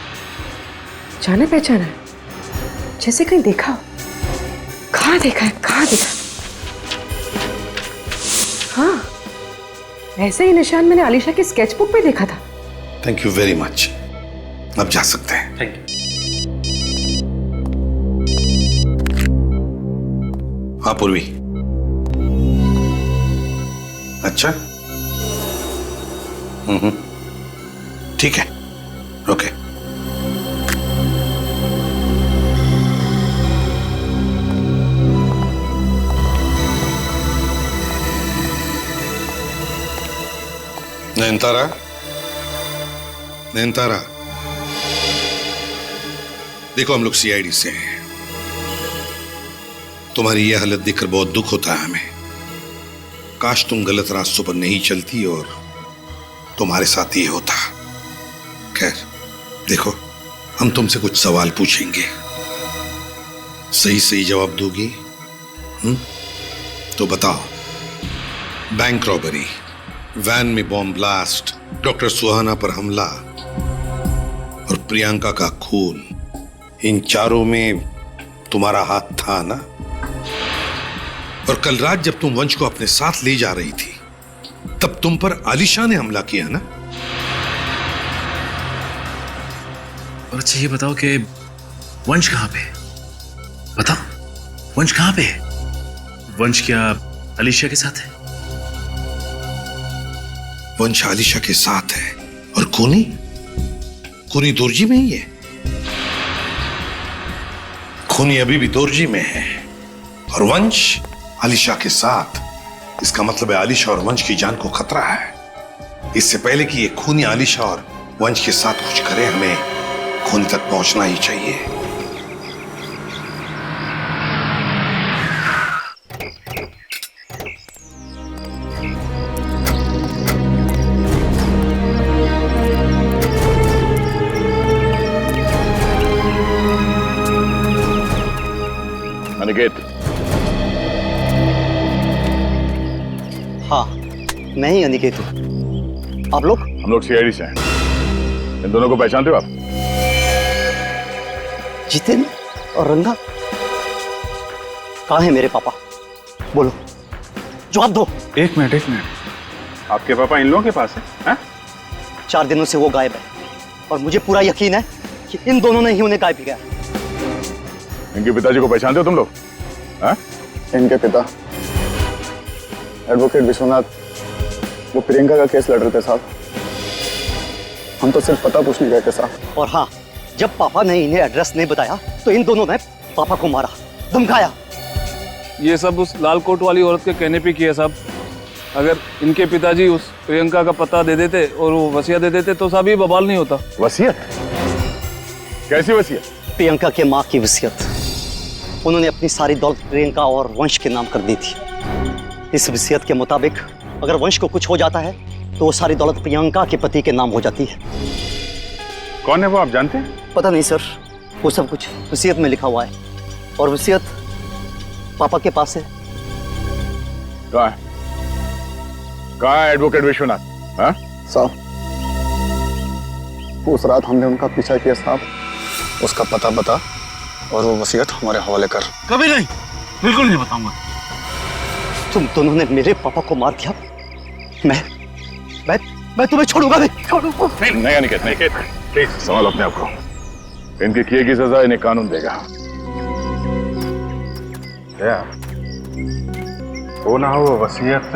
जाना पहचाना है, जैसे कहीं देखा हो। कहाँ देखा है, कहाँ देखा? हाँ, ऐसे ही निशान मैंने आलिशा की स्केचबुक पे देखा था। थैंक यू वेरी मच, अब जा सकते हैं। Thank you. हाँ पूर्वी। अच्छा, ठीक है, ओके। नयनतारा, नयनतारा, देखो हम लोग सीआईडी से हैं। तुम्हारी यह हालत देखकर बहुत दुख होता है हमें। काश तुम गलत रास्तों पर नहीं चलती और तुम्हारे साथ ये होता। खैर, देखो हम तुमसे कुछ सवाल पूछेंगे, सही सही जवाब दोगी? तो बताओ, बैंक रॉबरी, वैन में बॉम्ब ब्लास्ट, डॉक्टर सुहाना पर हमला और प्रियंका का खून, इन चारों में तुम्हारा हाथ था ना? और कल रात जब तुम वंश को अपने साथ ले जा रही थी, तब तुम पर आलिशा ने हमला किया ना? और अच्छा ये बताओ कि वंश कहाँ पे? बताओ वंश कहाँ पे है? वंश क्या आलिशा के साथ है? वंश आलिशा के साथ है और खूनी दोरजी में ही है। खूनी अभी भी दोरजी में है और वंश आलिशा के साथ। इसका मतलब है आलिशा और वंश की जान को खतरा है। इससे पहले कि ये खूनी आलिशा और वंश के साथ कुछ करे, हमें खूनी तक पहुंचना ही चाहिए। अनिकेत। हाँ, मैं ही अनिकेत हूँ। आप लोग? हम लोग सीआईडी से हैं। इन दोनों को पहचानते हो आप? जितेन और रंगा? कहाँ है मेरे पापा? बोलो, जवाब दो। एक मिनट। आपके पापा इन लोगों के पास है? 4 दिनों से वो गायब है और मुझे पूरा यकीन है कि इन दोनों ने ही उन्हें गायब किया। इनके पिताजी को पहचानते हो तुम लोग? इनके पिता एडवोकेट विश्वनाथ, वो प्रियंका का केस लड़ रहे थे साहब। हम तो सिर्फ पता पूछने गए थे साहब। और हाँ, जब पापा ने इन्हें एड्रेस नहीं बताया तो इन दोनों ने पापा को मारा, धमकाया। ये सब उस लाल कोट वाली औरत के कहने पे किया साहब। अगर इनके पिताजी उस प्रियंका का पता दे देते और वो वसीयत दे देते तो साहब ये बवाल नहीं होता। वसीयत? कैसी वसीयत? प्रियंका के माँ की वसीयत। उन्होंने अपनी सारी दौलत प्रियंका और वंश के नाम कर दी थी। इस वसीयत के मुताबिक अगर वंश को कुछ हो जाता है तो वो सारी दौलत प्रियंका के पति के नाम हो जाती है। कौन है वो, आप जानते हैं? पता नहीं सर, वो सब कुछ वसीयत में लिखा हुआ है और वसीयत पापा के पास है। कहाँ है एडवोकेट विश्वनाथ? साहब, उस रात हमने उनका पीछा किया साहब। उसका पता बता और वो वसीयत हमारे हवाले कर। कभी नहीं, बिल्कुल नहीं बताऊंगा। तुम दोनों ने मेरे पापा को मार दिया। मैं तुम्हें छोड़ूंगा नहीं। नहीं अनिकेत, नहीं, प्लीज संभालो अपने आप को। इनके किए की सजा इन्हें कानून देगा। वो ना हो वसीयत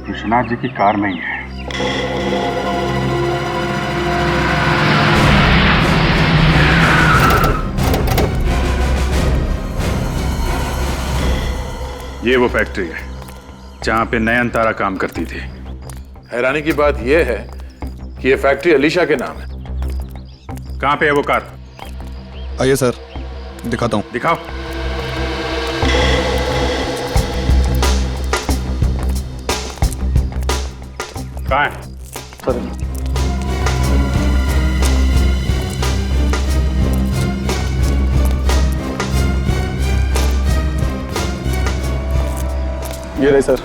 विश्वनाथ जी की कार में ही है। ये वो फैक्ट्री है जहां पे नयन तारा काम करती थी। हैरानी की बात यह है कि ये फैक्ट्री अलीशा के नाम है। कहां पे है वो कार? आइए सर, दिखाता हूं। दिखाओ। कहां है? सर, ये रहे सर।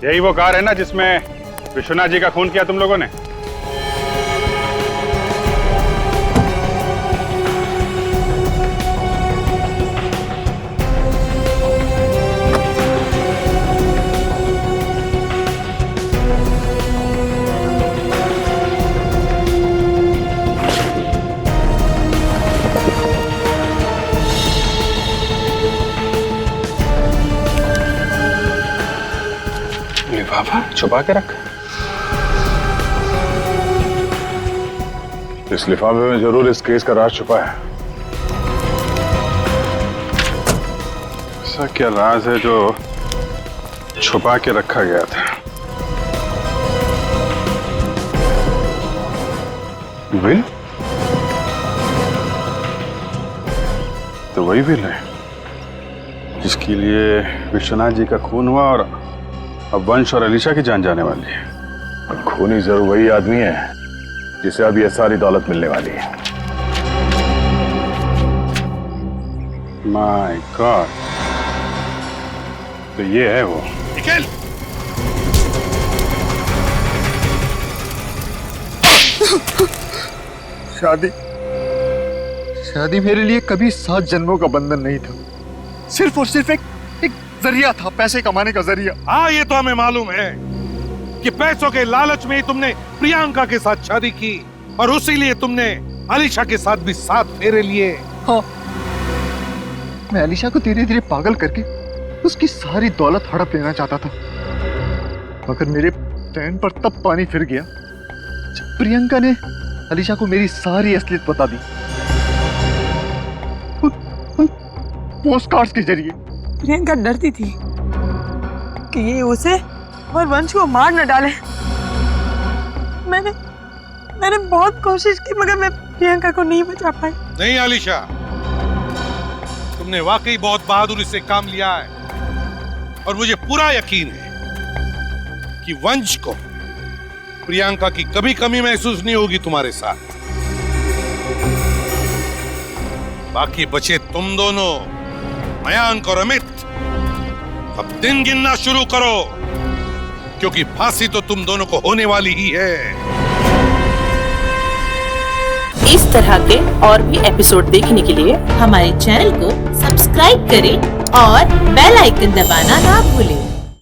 यही वो कार है ना जिसमें विश्वनाथ जी का खून किया तुम लोगों ने? लिफाफा छुपा के रखा। इस लिफाफे में जरूर इस केस का राज छुपा है। ऐसा क्या राज है जो छुपा के रखा गया था? विल? तो वही विल है जिसके लिए विश्वनाथ जी का खून हुआ और अब वंश और अलीशा की जान जाने वाली है। खूनी जरूर वही आदमी है जिसे अब ये सारी दौलत मिलने वाली है। माय गॉड, तो ये है वो। निखिल, शादी मेरे लिए कभी 7 जन्मों का बंधन नहीं था, सिर्फ और सिर्फ एक जरिया था, पैसे कमाने का जरिया। हाँ, ये तो हमें मालूम है कि पैसों के लालच में ही तुमने प्रियंका के साथ शादी की और उसी लिए तुमने अलीशा के साथ भी 7 फेरे लिए। हाँ, मैं अलीशा को धीरे धीरे पागल करके उसकी सारी दौलत हड़प लेना चाहता था, मगर मेरे प्लान पर तब पानी फिर गया जब प्रियंका ने अलीशा को मेरी सारी असलियत बता दी, पोस्ट कार्ड्स के जरिए। प्रियंका डरती थी कि ये उसे और वंश को मार न डाले। मैंने बहुत कोशिश की मगर मैं प्रियंका को नहीं बचा पाई। नहीं अलीशा, तुमने वाकई बहुत बहादुरी से काम लिया है और मुझे पूरा यकीन है कि वंश को प्रियंका की कभी कमी महसूस नहीं होगी तुम्हारे साथ। बाकी बचे तुम दोनों, मयांक और अमित, अब दिन गिनना शुरू करो, क्योंकि फांसी तो तुम दोनों को होने वाली ही है। इस तरह के और भी एपिसोड देखने के लिए हमारे चैनल को सब्सक्राइब करें और बेल आइकन दबाना ना भूलें।